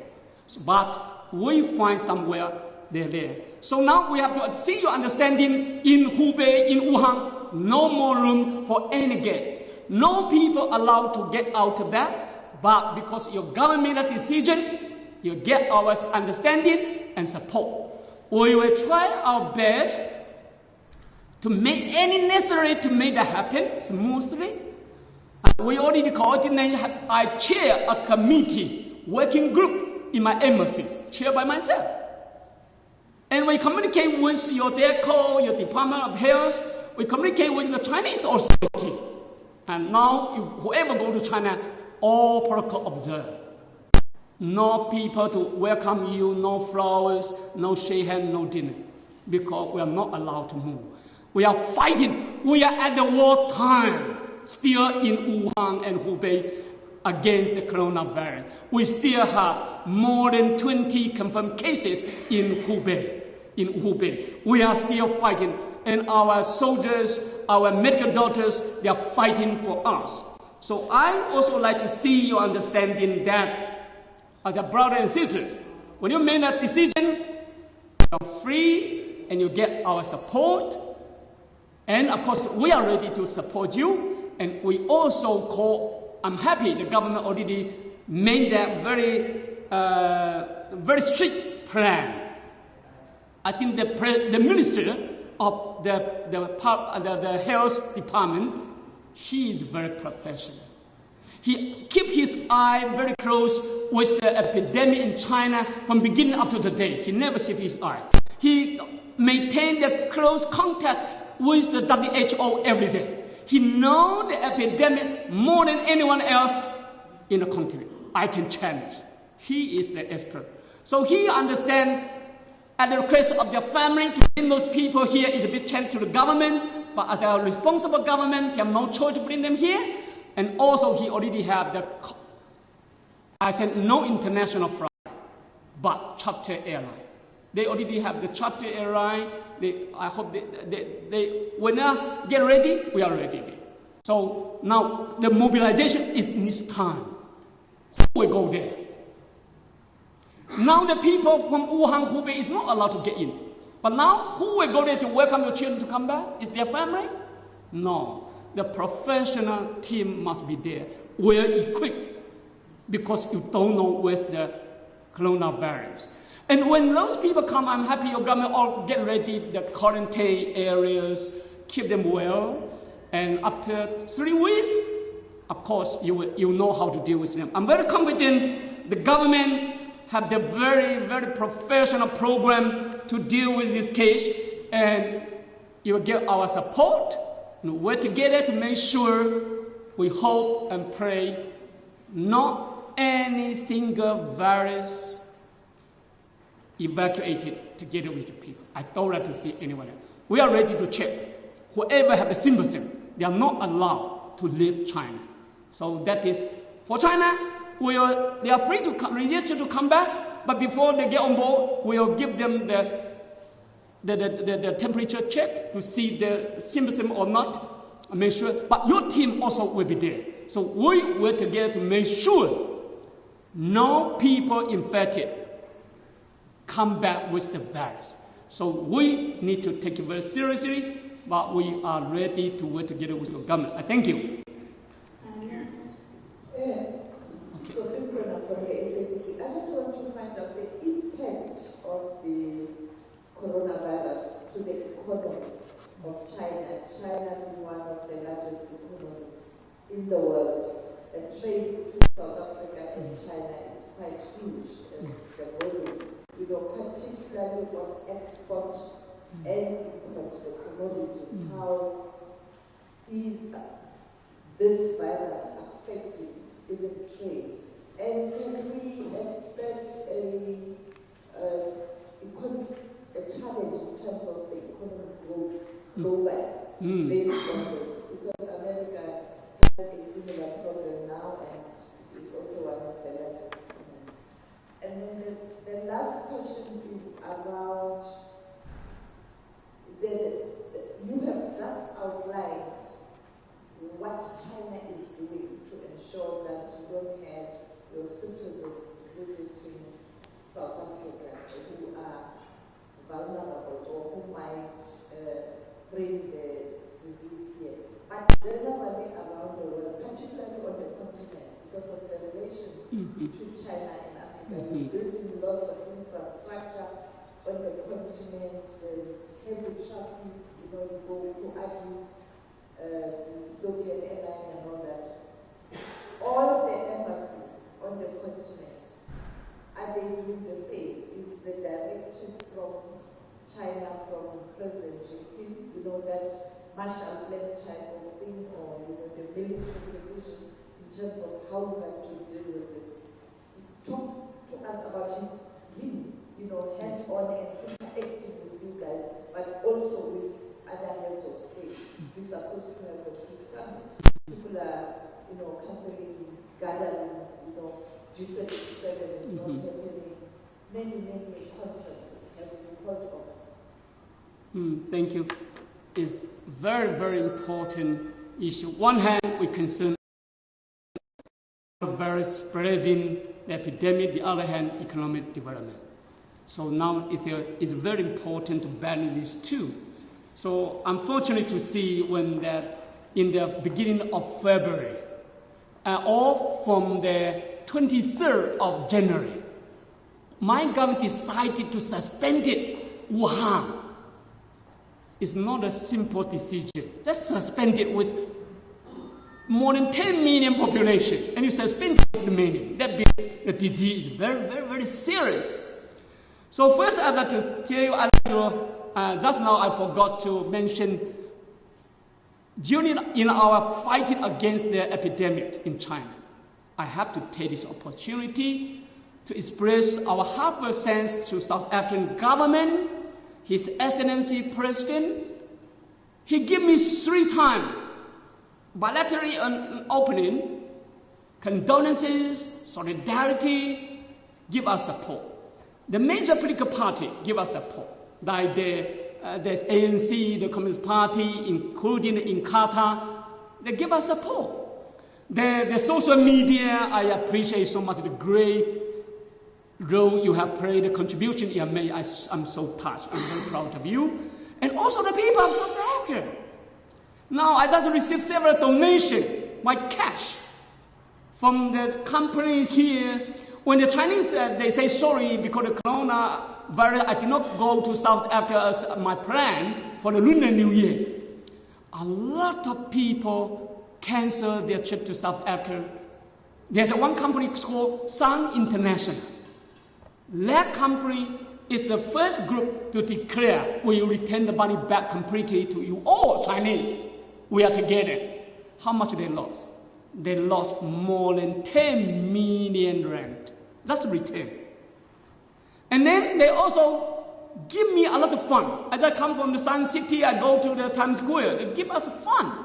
[SPEAKER 1] but we find somewhere they're there. So now we have to see your understanding in Hubei, in Wuhan, no more room for any guests. No people allowed to get out of that, but because your government decision, you get our understanding and support. We will try our best to make any necessary to make that happen smoothly. We already coordinate. I chair a committee, working group in my embassy, chaired by myself. And we communicate with your DECO, your Department of Health. We communicate with the Chinese authority. And now, whoever go to China, all protocol observed. No people to welcome you, no flowers, no shake hand, no dinner, because we are not allowed to move. We are fighting. We are at the war time, still in Wuhan and Hubei against the coronavirus. We still have more than 20 confirmed cases in Hubei. We are still fighting. And our soldiers, our medical doctors, they are fighting for us. So I also like to see your understanding that as a brother and sister, when you make that decision, you're free and you get our support. And of course, we are ready to support you. And we also call, I'm happy the government already made that very strict plan. I think the minister of the health department, he is very professional. He keep his eye very close with the epidemic in China from beginning up to today. He never shift his eye. He maintained the close contact with the WHO every day. He knows the epidemic more than anyone else in the country. I can challenge. He is the expert. So he understands, at the request of their family, to bring those people here is a big challenge to the government. But as a responsible government, he has no choice to bring them here. And also, he already have no international flight, but charter airline. They already have the charter airline. I hope they when they get ready, we are ready. So now the mobilization is in this time. Who will go there? Now the people from Wuhan, Hubei is not allowed to get in. But now, who will go there to welcome your children to come back? Is their family? No. The professional team must be there, well equipped, because you don't know where's the coronavirus. And when those people come, I'm happy your government all get ready, the quarantine areas, keep them well. And after 3 weeks, of course, you know how to deal with them. I'm very confident the government have the very, very professional program to deal with this case, and you will get our support. And work together to make sure we hope and pray not any single virus evacuated together with the people. I don't like to see anyone else. We are ready to check. Whoever have a symptom, they are not allowed to leave China. So that is, for China, they are free to register to come back, but before they get on board, we will give them the temperature check to see the symptom or not, make sure. But your team also will be there. So we work together to make sure no people infected come back with the virus. So we need to take it very seriously, but we are ready to work together with the government. I thank you.
[SPEAKER 9] So from the SABC, I just want to find out the impact of the coronavirus to the economy of China. China being one of the largest economies in the world. The trade to South Africa and China is quite huge. The volume, particularly on export and import the commodities. How is this virus affecting even trade? And can we expect a challenge in terms of the economic growth global based on this? Because America has a similar problem now, and it is also one of the largest economies. And then the last question is about you have just outlined what China is doing to ensure that you don't have your citizens visiting South Africa who are vulnerable or who might bring the disease here. But generally around the world, particularly on the continent, because of the relations between China and Africa, we're building lots of infrastructure on the continent. There's heavy traffic, you go to Addis, Ethiopian airline and all that. All the embassies on the continent, are they doing the same? Is the directive from China, from President Xi Jinping, that Marshall Plan type of thing, or the military decision in terms of how we have to deal with this? Talk to us about him, hands-on and interacting with you guys, but also with other heads of state. We're supposed to have a big summit. People are, cancelling gatherings, G7 is not happening. Many conferences have been called off.
[SPEAKER 1] Thank you. It's very, very important issue. One hand, we concern the virus spreading, the epidemic. The other hand, economic development. So now it's very important to balance these two. So unfortunately to see when in the beginning of February, or from the 23rd of January, my government decided to suspend Wuhan. It's not a simple decision. Just suspend it with more than 10 million population, and you suspend it with the meaning. That means the disease is very, very, very serious. So first I'd like to tell you, just now I forgot to mention, in our fighting against the epidemic in China, I have to take this opportunity to express our heartfelt thanks to South African government, His Excellency President. He gave me 3 times bilateral opening, condolences, solidarity, give us support. The major political party give us support, like there's ANC, the Communist Party, including in Qatar, they give us support. The social media, I appreciate so much the great role you have played, the contribution you have made. I'm so touched. I'm very proud of you. And also the people of South Africa. Now I just received several donations, my cash, from the companies here. When the Chinese, they say sorry because the coronavirus, I did not go to South Africa as my plan for the Lunar New Year. A lot of people cancel their trip to South Africa. There's one company called Sun International. That company is the first group to declare we will return the money back completely to you all Chinese. We are together. How much they lost? they lost more than 10 million rand, just return. And then they also give me a lot of fun. As I come from the Sun City, I go to the Times Square. They give us fun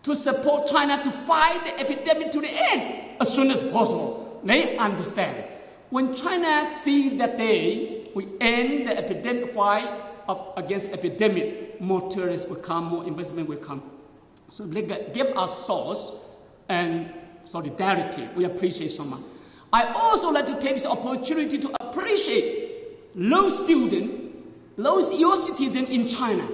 [SPEAKER 1] to support China to fight the epidemic to the end as soon as possible. They understand. When China sees that day, we end the epidemic fight against epidemic, more tourists will come, more investment will come. So they give us source and solidarity. We appreciate so much. I also like to take this opportunity to appreciate those students, your citizens in China.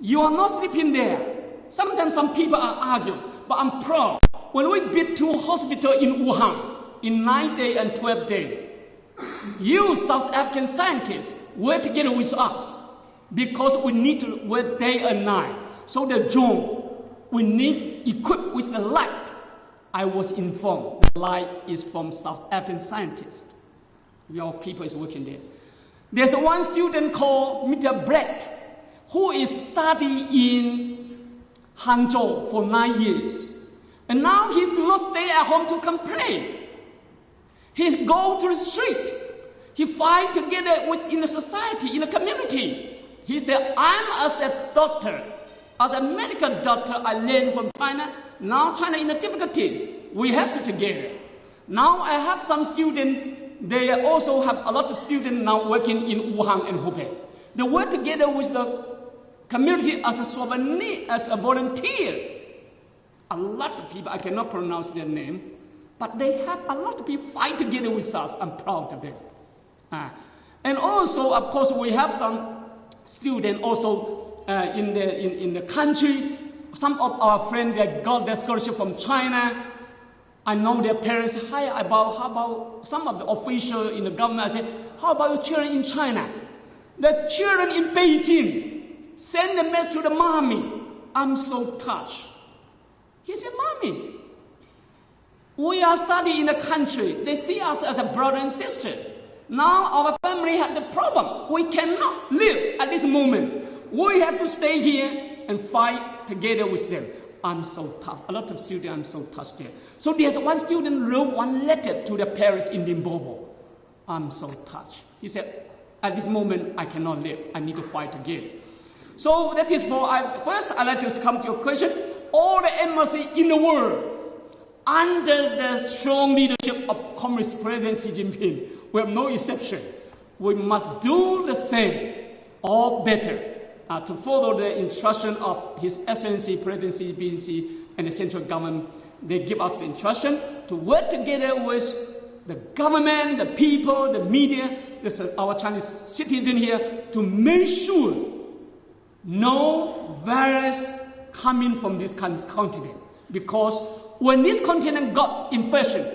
[SPEAKER 1] You are not sleeping there. Sometimes some people are arguing, but I'm proud. When we built 2 hospitals in Wuhan, in 9 days and 12 days, you South African scientists were together with us because we need to work day and night. So the drone, we need equipped with the light. I was informed the light is from South African scientists. Your people is working there. There's one student called Mr. Brett who is studying in Hangzhou for 9 years. And now he do not stay at home to complain. He go to the street. He fight together within the society, in the community. He said, I'm as a doctor, as a medical doctor, I learned from China. Now China in the difficulties. We have to together. Now I have some students, they also have a lot of students now working in Wuhan and Hubei. They work together with the community as a volunteer. A lot of people, I cannot pronounce their name, but they have a lot of people fight together with us. I'm proud of them. And also, of course, we have some students also in the country. Some of our friends that got their scholarship from China. I know their parents. How about some of the officials in the government? I said, how about your children in China? The children in Beijing send a message to the mommy. I'm so touched. He said, Mommy, we are studying in the country. They see us as a brother and sisters. Now our family had the problem. We cannot live at this moment. We have to stay here and fight together with them. I'm so touched. A lot of students, I'm so touched there. So there's one student wrote one letter to their parents in Limpopo. I'm so touched. He said, at this moment, I cannot live. I need to fight again. So that is for, first I'd like to come to your question. All the embassies in the world, under the strong leadership of Communist President Xi Jinping, we have no exception. We must do the same or better to follow the instruction of His Excellency President Xi Jinping and the central government. They give us the instruction to work together with the government, the people, the media, our Chinese citizens here to make sure no virus coming from this continent. Because when this continent got infected,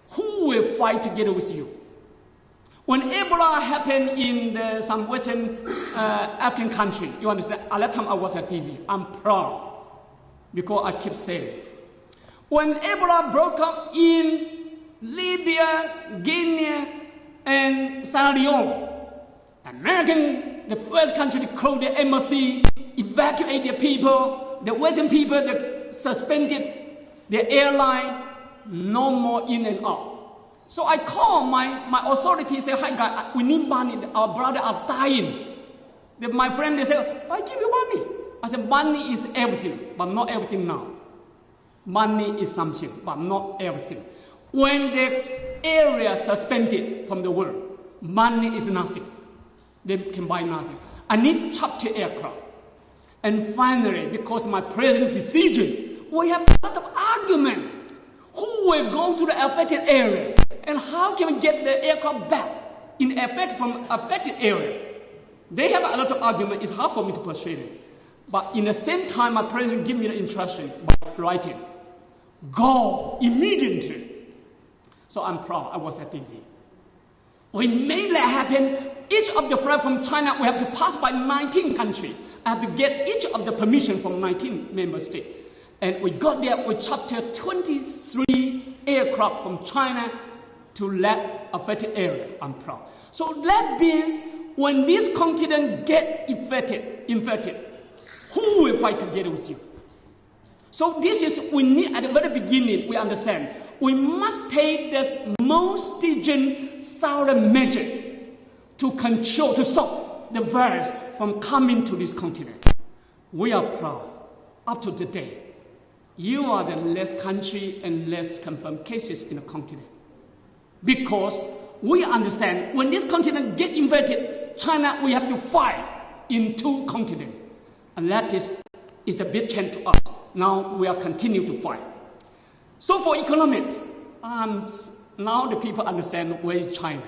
[SPEAKER 1] who will fight together with you? When Ebola happened in some Western African country, you understand, at that time I was at DZ. I'm proud because I keep saying. When Ebola broke up in Libya, Guinea, and Sierra Leone, American, the first country to close their embassy, evacuate their people, the Western people that suspended their airline, no more in and out. So I call my authorities, say, hi guys, we need money, our brothers are dying. My friend, they say, I give you money. I said, money is everything, but not everything now. Money is something, but not everything. When the area suspended from the world, money is nothing. They can buy nothing. I need charter aircraft. And finally, because my president's decision, we have a lot of argument. Who will go to the affected area? And how can we get the aircraft back from affected area? They have a lot of argument. It's hard for me to persuade them. But in the same time, my president gave me the instruction by writing, go immediately. So I'm proud. I was at DZ. We made that happen. Each of the flights from China, we have to pass by 19 countries. I have to get each of the permission from 19 member states. And we got there, we chartered 23 aircraft from China to that affected area. I'm proud. So that means when this continent get infected, who will fight together with you? So this is, we need, at the very beginning, we understand, we must take this most stringent southern measure to control, to stop the virus from coming to this continent. We are proud, up to today, you are the less country and less confirmed cases in the continent. Because we understand, when this continent gets infected, China, we have to fight in two continents. And that is a big change to us. Now we are continuing to fight. So for economic, now the people understand where is China.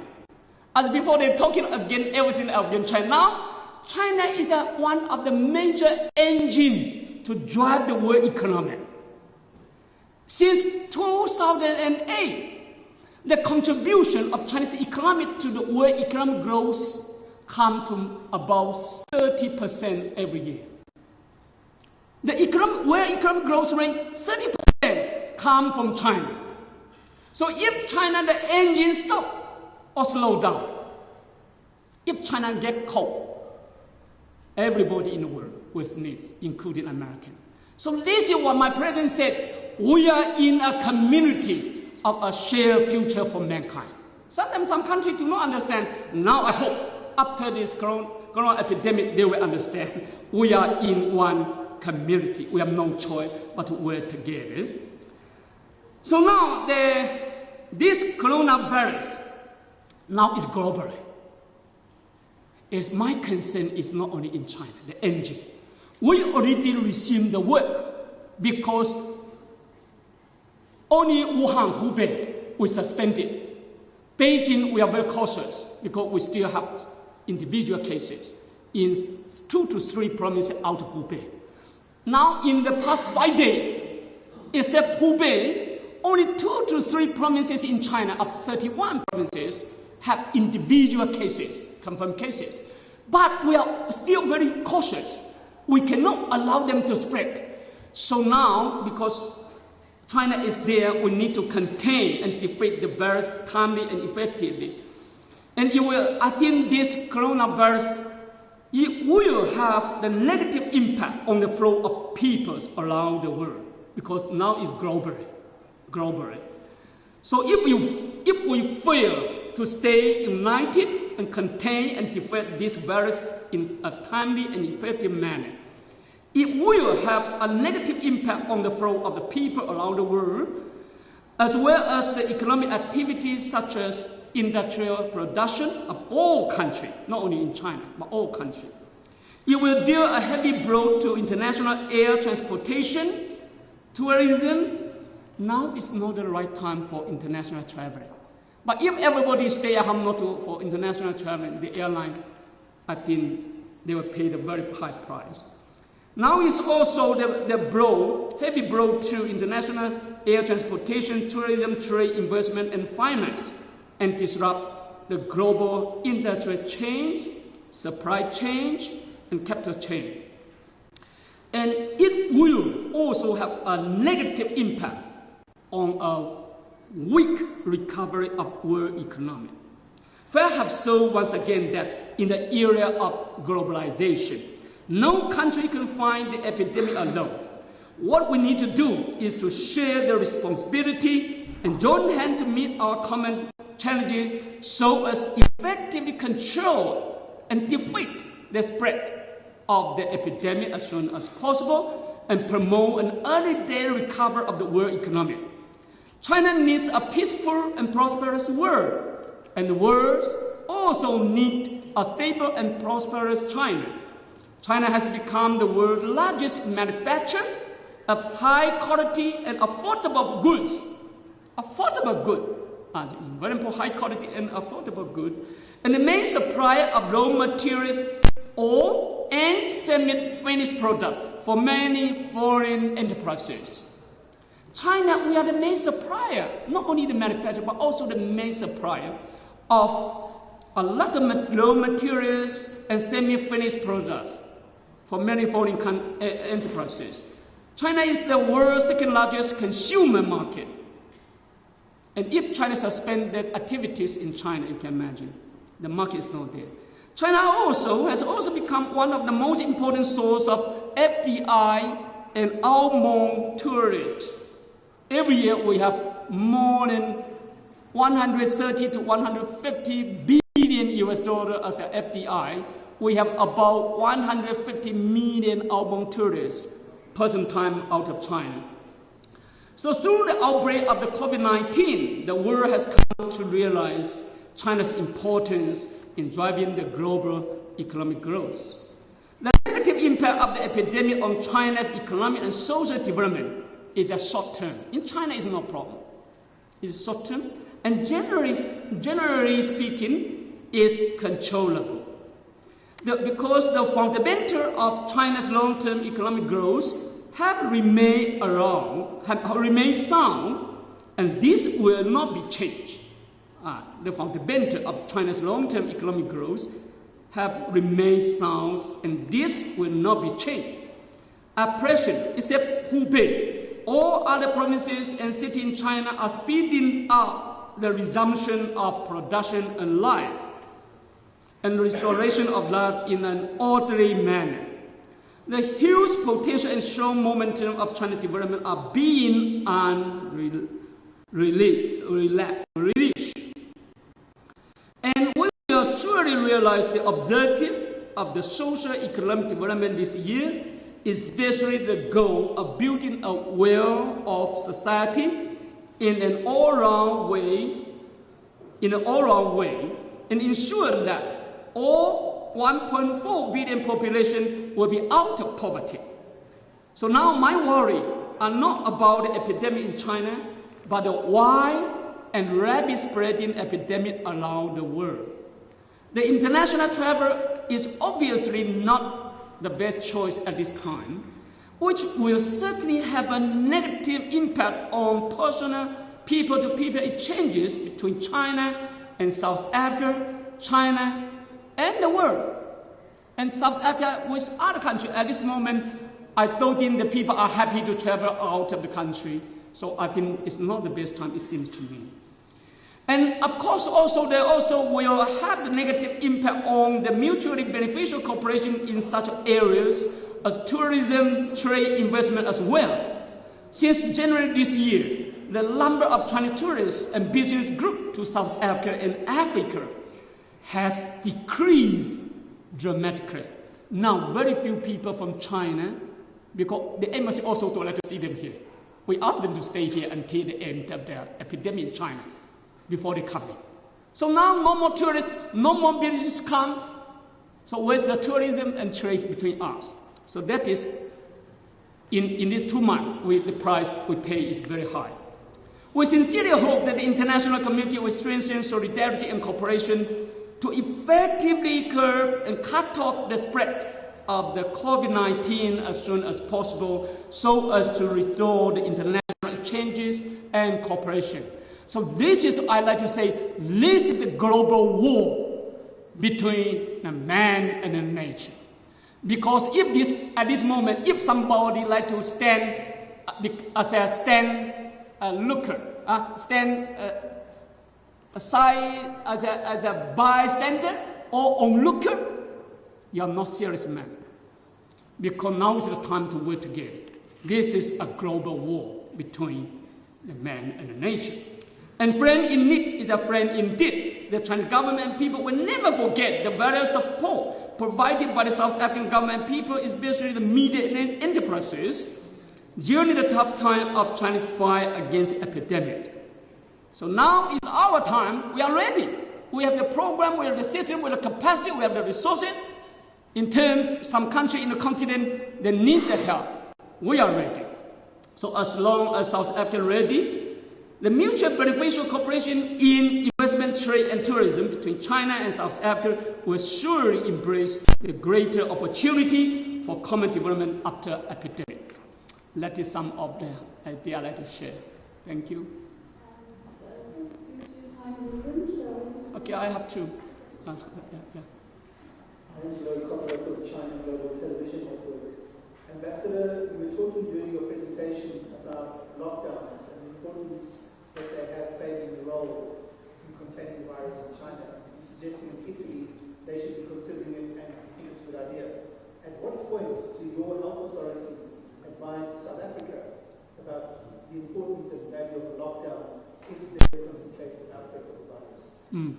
[SPEAKER 1] As before, they're talking against everything against China. Now, China is one of the major engines to drive the world economy. Since 2008, the contribution of Chinese economy to the world economic growth comes to about 30% every year. The world economic growth rate, 30% come from China. So if China, the engine stop or slow down, if China get caught, everybody in the world will sneeze, including Americans. So this is what my president said, we are in a community of a shared future for mankind. Sometimes some countries do not understand. Now I hope after this corona epidemic, they will understand. We are in one community. We have no choice but to work together. So now this coronavirus now is global. My concern is not only in China, the engine. We already resumed the work because only Wuhan, Hubei, we suspended. Beijing, we are very cautious because we still have individual cases in 2 to 3 provinces out of Hubei. Now, in the past 5 days, except Hubei, only 2 to 3 provinces in China of 31 provinces have individual cases, confirmed cases. But we are still very cautious. We cannot allow them to spread. So now, because China is there, we need to contain and defeat the virus calmly and effectively. And I think this coronavirus, it will have the negative impact on the flow of peoples around the world because now it's globally. So if we fail to stay united and contain and defeat this virus in a timely and effective manner, it will have a negative impact on the flow of the people around the world, as well as the economic activities such as industrial production of all countries, not only in China, but all countries. It will deal a heavy blow to international air transportation, tourism. Now is not the right time for international traveling. But if everybody stay at home for international traveling, the airline, I think they will pay the very high price. Now is also the heavy blow to international air transportation, tourism, trade, investment, and finance, and disrupt the global industrial chain, supply chain, and capital chain. And it will also have a negative impact on a weak recovery of world economy. Perhaps so once again that in the area of globalization, no country can fight the epidemic alone. What we need to do is to share the responsibility and join hands to meet our common challenges so as effectively control and defeat the spread of the epidemic as soon as possible and promote an early day recovery of the world economy. China needs a peaceful and prosperous world, and the world also needs a stable and prosperous China. China has become the world's largest manufacturer of high quality and affordable goods. Affordable goods. It's very important, high quality and affordable goods. And the main supplier of raw materials and semi-finished products for many foreign enterprises. China, we are the main supplier, not only the manufacturer, but also the main supplier of a lot of raw materials and semi-finished products for many foreign enterprises. China is the world's second largest consumer market. And if China suspended activities in China, you can imagine, the market is not there. China has also become one of the most important sources of FDI and outbound tourists. Every year we have more than 130 to 150 billion US dollar as a FDI. We have about 150 million outbound tourists person time out of China. So through the outbreak of the COVID-19, the world has come to realize China's importance in driving the global economic growth. The negative impact of the epidemic on China's economic and social development is a short term. In China, it's no problem. It's short term, and generally speaking, is controllable. Because the fundamental of China's long-term economic growth have remained sound, and this will not be changed. The fundamental of China's long-term economic growth have remained sound, and this will not be changed. At present, except Hubei, all other provinces and cities in China are speeding up the resumption of production and life, and restoration of life in an orderly manner. The huge potential and strong momentum of China's development are being released. And we will surely realize the objective of the social economic development this year, especially the goal of building a well-off society in an all-round way, and ensure that all 1.4 billion population will be out of poverty. So now my worry are not about the epidemic in China, but the wide and rapid spreading epidemic around the world. The international travel is obviously not the best choice at this time, which will certainly have a negative impact on personal people-to-people exchanges between China and South Africa, China, and the world. And South Africa with other countries. At this moment, I don't think the people are happy to travel out of the country. So I think it's not the best time, it seems to me. And of course, also they also will have the negative impact on the mutually beneficial cooperation in such areas as tourism, trade, investment as well. Since January this year, the number of Chinese tourists and business groups to South Africa and Africa has decreased dramatically. Now, very few people from China, because the embassy also don't like to see them here. We ask them to stay here until the end of the epidemic in China, before they come in. So now no more tourists, no more business come. So where's the tourism and trade between us? So that is, in these 2 months, the price we pay is very high. We sincerely hope that the international community will strengthen solidarity and cooperation to effectively curb and cut off the spread of the COVID-19 as soon as possible, so as to restore the international exchanges and cooperation. So this is, I like to say, this is the global war between the man and the nature. Because if this, at this moment, if somebody like to stand as a stand aside as a bystander or onlooker, you are not serious man. Because now is the time to work together. This is a global war between the man and the nature. And friend in need is a friend indeed. The Chinese government and people will never forget the various support provided by the South African government and people, especially the media and enterprises, during the tough time of China's fight against the epidemic. So now is our time. We are ready. We have the program, we have the system, we have the capacity, we have the resources. In terms, some countries in the continent, they need the help. We are ready. So as long as South Africa is ready, the mutual beneficial cooperation in investment, trade, and tourism between China and South Africa will surely embrace the greater opportunity for common development after epidemic. That is some of the idea I'd like to share. Thank you. Okay, I have two.
[SPEAKER 10] Angelo Coppola from China Global Television Network. Ambassador, you were talking during your presentation about lockdowns and the importance that they have played in the role in containing the virus in China. You're suggesting in Italy they should be considering it, and I think it's a good idea. At what point do your health authorities advise about the importance and value of a lockdown if there's a concentrated outbreak of the virus?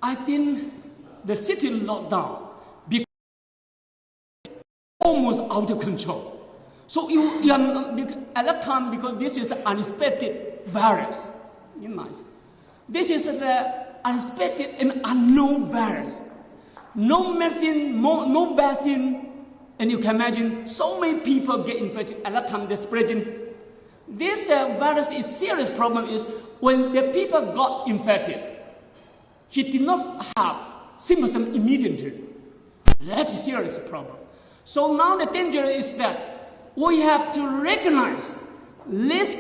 [SPEAKER 1] I think the city lockdown became almost out of control. So you are, at that time, because this is an unexpected virus, this is the unexpected and unknown virus. No medicine, no vaccine, and you can imagine so many people get infected. At that time, they're spreading. This virus is serious problem is when the people got infected, he did not have symptoms immediately. That's a serious problem. So now the danger is that we have to recognize this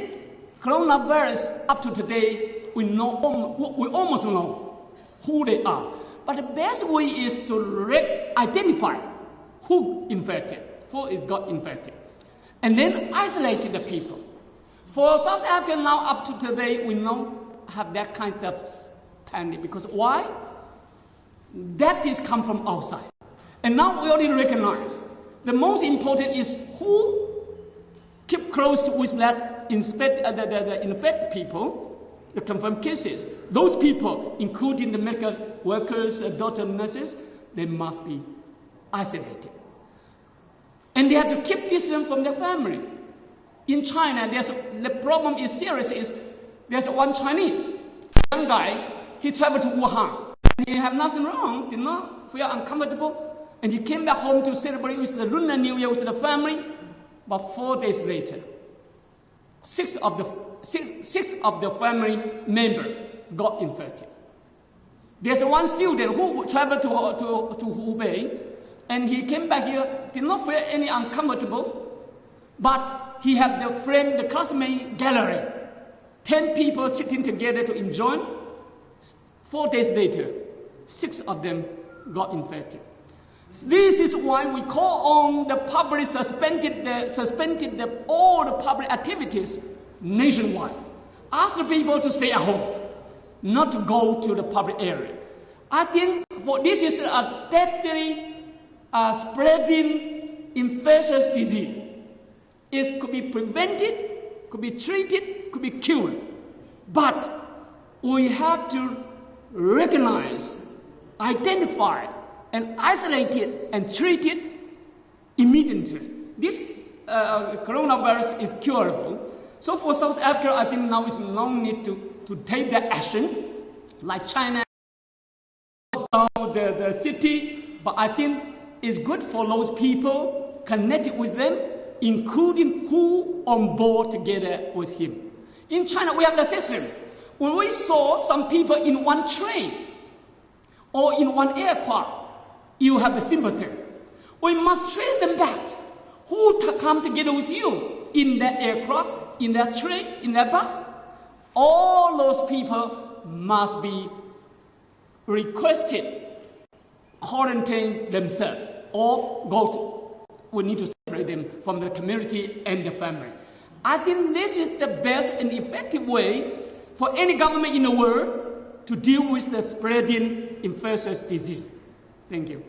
[SPEAKER 1] coronavirus up to today. We almost know who they are. But the best way is to identify who infected, who is got infected, and then isolate the people. For South Africa now up to today, we don't have that kind of panic because why? That is come from outside, and now we already recognize the most important is who keep close with that the infected people. The confirmed cases, those people, including the medical workers, doctors, nurses, they must be isolated. And they have to keep distance from their family. In China, the problem is serious. There's one Chinese young guy, he traveled to Wuhan. He had nothing wrong, did not feel uncomfortable. And he came back home to celebrate with the Lunar New Year with the family. But 4 days later, six of the family members got infected. There's one student who traveled to Hubei, and he came back here, did not feel any uncomfortable, but he had the friend, the classmate gallery, 10 people sitting together to enjoy. 4 days later, 6 of them got infected. This is why we call on the public suspended all the public activities nationwide. Ask the people to stay at home, not to go to the public area. I think this is a deadly spreading infectious disease. It could be prevented, could be treated, could be cured. But we have to recognize, identify, and isolate it and treat it immediately. This coronavirus is curable. So for South Africa, I think now is no need to take that action, like China, the city. But I think it's good for those people connected with them, including who on board together with him. In China, we have the system. When we saw some people in one train or in one aircraft, you have the sympathy. We must train them back. Who come together with you in that aircraft, in that train, in that bus? All those people must be requested, quarantine themselves, or we need to separate them from the community and the family. I think this is the best and effective way for any government in the world to deal with the spreading infectious disease. Thank you.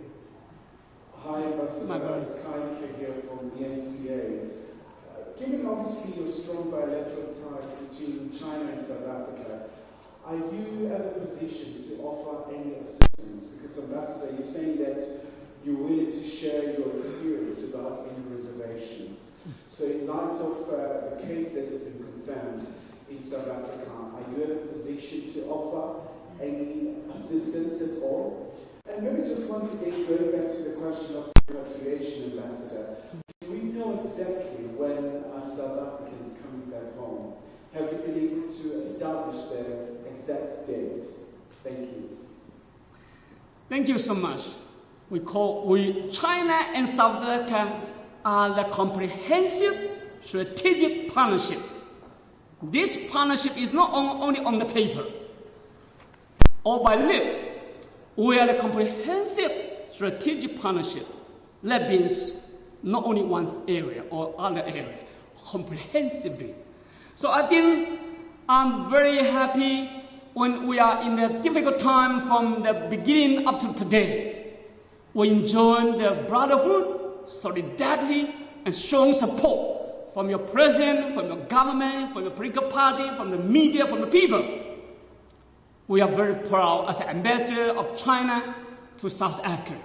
[SPEAKER 11] Hi, Ambassador. It's Kai here from the NCA. Given obviously your strong bilateral ties between China and South Africa, are you at a position to offer any assistance? Because, Ambassador, you're saying that you're willing to share your experience without any reservations. So in light of the case that has been confirmed in South Africa, are you at a position to offer any assistance at all? And maybe just once again, going back to the question of repatriation, Ambassador, do we know exactly when our South Africans coming back home? Have you been able to establish the exact date? Thank you.
[SPEAKER 1] Thank you so much. China and South Africa are the comprehensive strategic partnership. This partnership is not only on the paper or by lips. We are a comprehensive strategic partnership. That means not only one area or other area, comprehensively. So I think I'm very happy when we are in a difficult time from the beginning up to today. We enjoy the brotherhood, solidarity, and strong support from your president, from your government, from your political party, from the media, from the people. We are very proud as an ambassador of China to South Africa.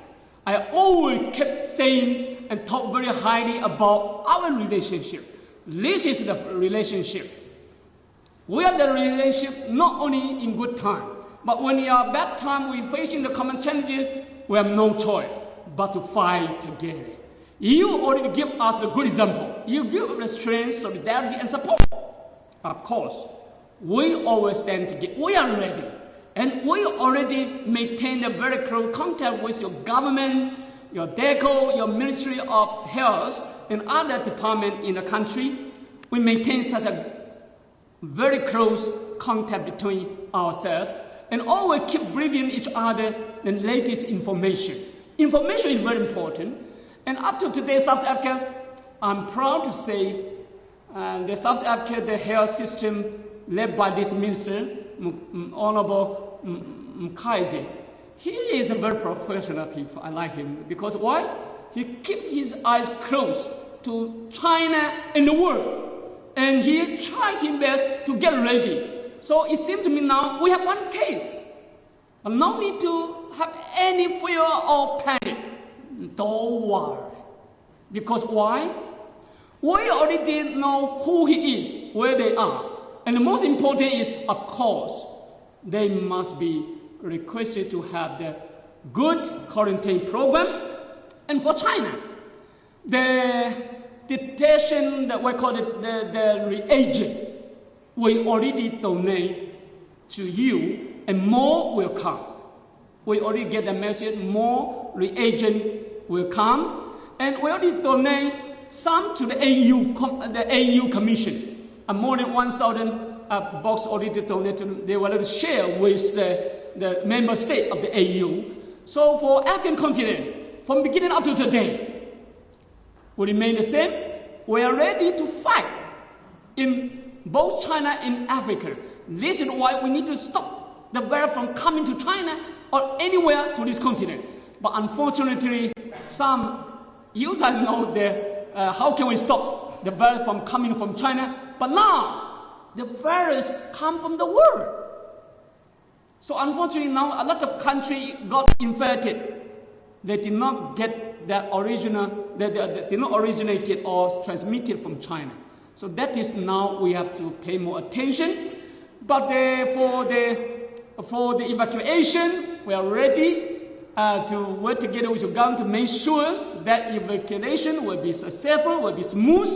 [SPEAKER 1] I always kept saying and talk very highly about our relationship. This is the relationship. We have the relationship not only in good time, but when we are bad time, we facing the common challenges, we have no choice but to fight together. You already give us the good example. You give us the strength, solidarity, and support. Of course, we always stand together. We are ready. And we already maintain a very close contact with your government, your DECO, your Ministry of Health, and other departments in the country. We maintain such a very close contact between ourselves and always keep briefing each other the latest information. Information is very important. And up to today, South Africa, I'm proud to say the South Africa, the health system led by this minister, Honorable Mkhize, he is a very professional people. I like him because why? He keeps his eyes closed to China and the world, and he tried his best to get ready. So it seems to me now we have one case. No need to have any fear or panic. Don't worry. Because why? We already know who he is, where they are. And the most important is, of course, they must be requested to have the good quarantine program. And for China, the detection, that we call it the reagent, we already donate to you, and more will come. We already get the message, more reagent will come, and we already donate some to the AU Commission. More than 1,000 box already donated. They will share with the member state of the AU. So for African continent, from beginning up to today, will remain the same. We are ready to fight in both China and Africa. This is why we need to stop the virus from coming to China or anywhere to this continent. But unfortunately, you guys know how can we stop the virus from coming from China? But now, the virus comes from the world. So unfortunately now, a lot of countries got infected. They did not get that they did not originate it or transmitted from China. So that is now we have to pay more attention. But for the evacuation, we are ready to work together with the government to make sure that evacuation will be successful, will be smooth,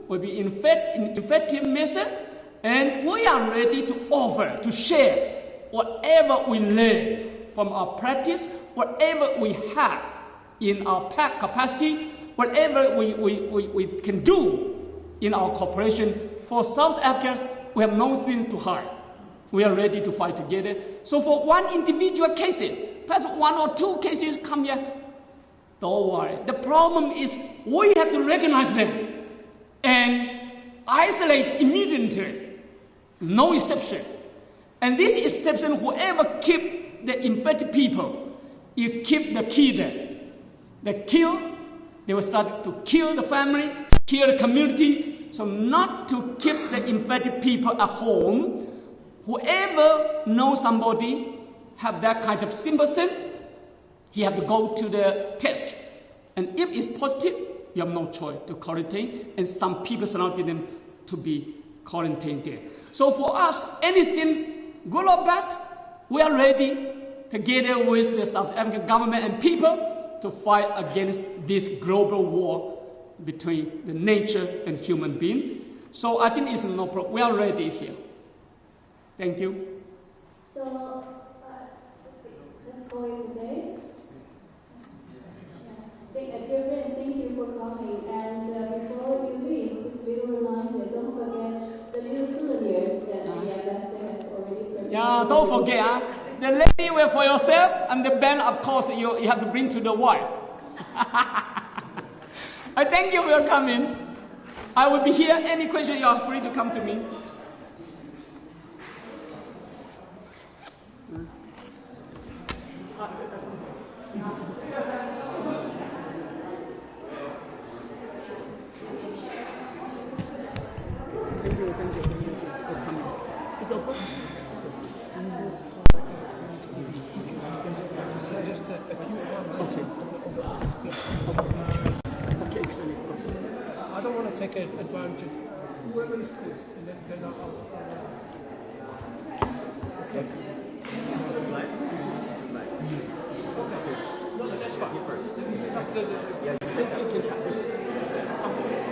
[SPEAKER 1] will be effective measure, and we are ready to offer, to share whatever we learn from our practice, whatever we have in our capacity, whatever we can do in our cooperation. For South Africa, we have no things to hide. We are ready to fight together. So for one individual cases, perhaps one or two cases come here, don't worry. The problem is we have to recognize them and isolate immediately. No exception. And this exception, whoever keep the infected people, you keep the killer. They will start to kill the family, kill the community. So not to keep the infected people at home. Whoever knows somebody have that kind of symptom, he have to go to the test. And if it's positive, you have no choice to quarantine, and some people surrounding them to be quarantined there. So for us, anything good or bad, we are ready together with the South African government and people to fight against this global war between the nature and human being. So I think it's no problem. We are ready here. Thank you.
[SPEAKER 3] So, let's call it today. Dear friends, thank you for coming. And before you leave, just a little reminder, don't forget the little souvenirs that the ambassador has already prepared.
[SPEAKER 1] Yeah, don't forget. The lady will for yourself, and the band, of course, you have to bring to the wife. I thank you for coming. I will be here. Any question, you are free to come to me. Thank you for coming. It's over?
[SPEAKER 6] Just a few comments.
[SPEAKER 1] Okay.
[SPEAKER 6] I don't want to take advantage. Whoever is first, and then I'll. Okay. No, that's fine. You first.
[SPEAKER 1] Yeah, you can have it. Something.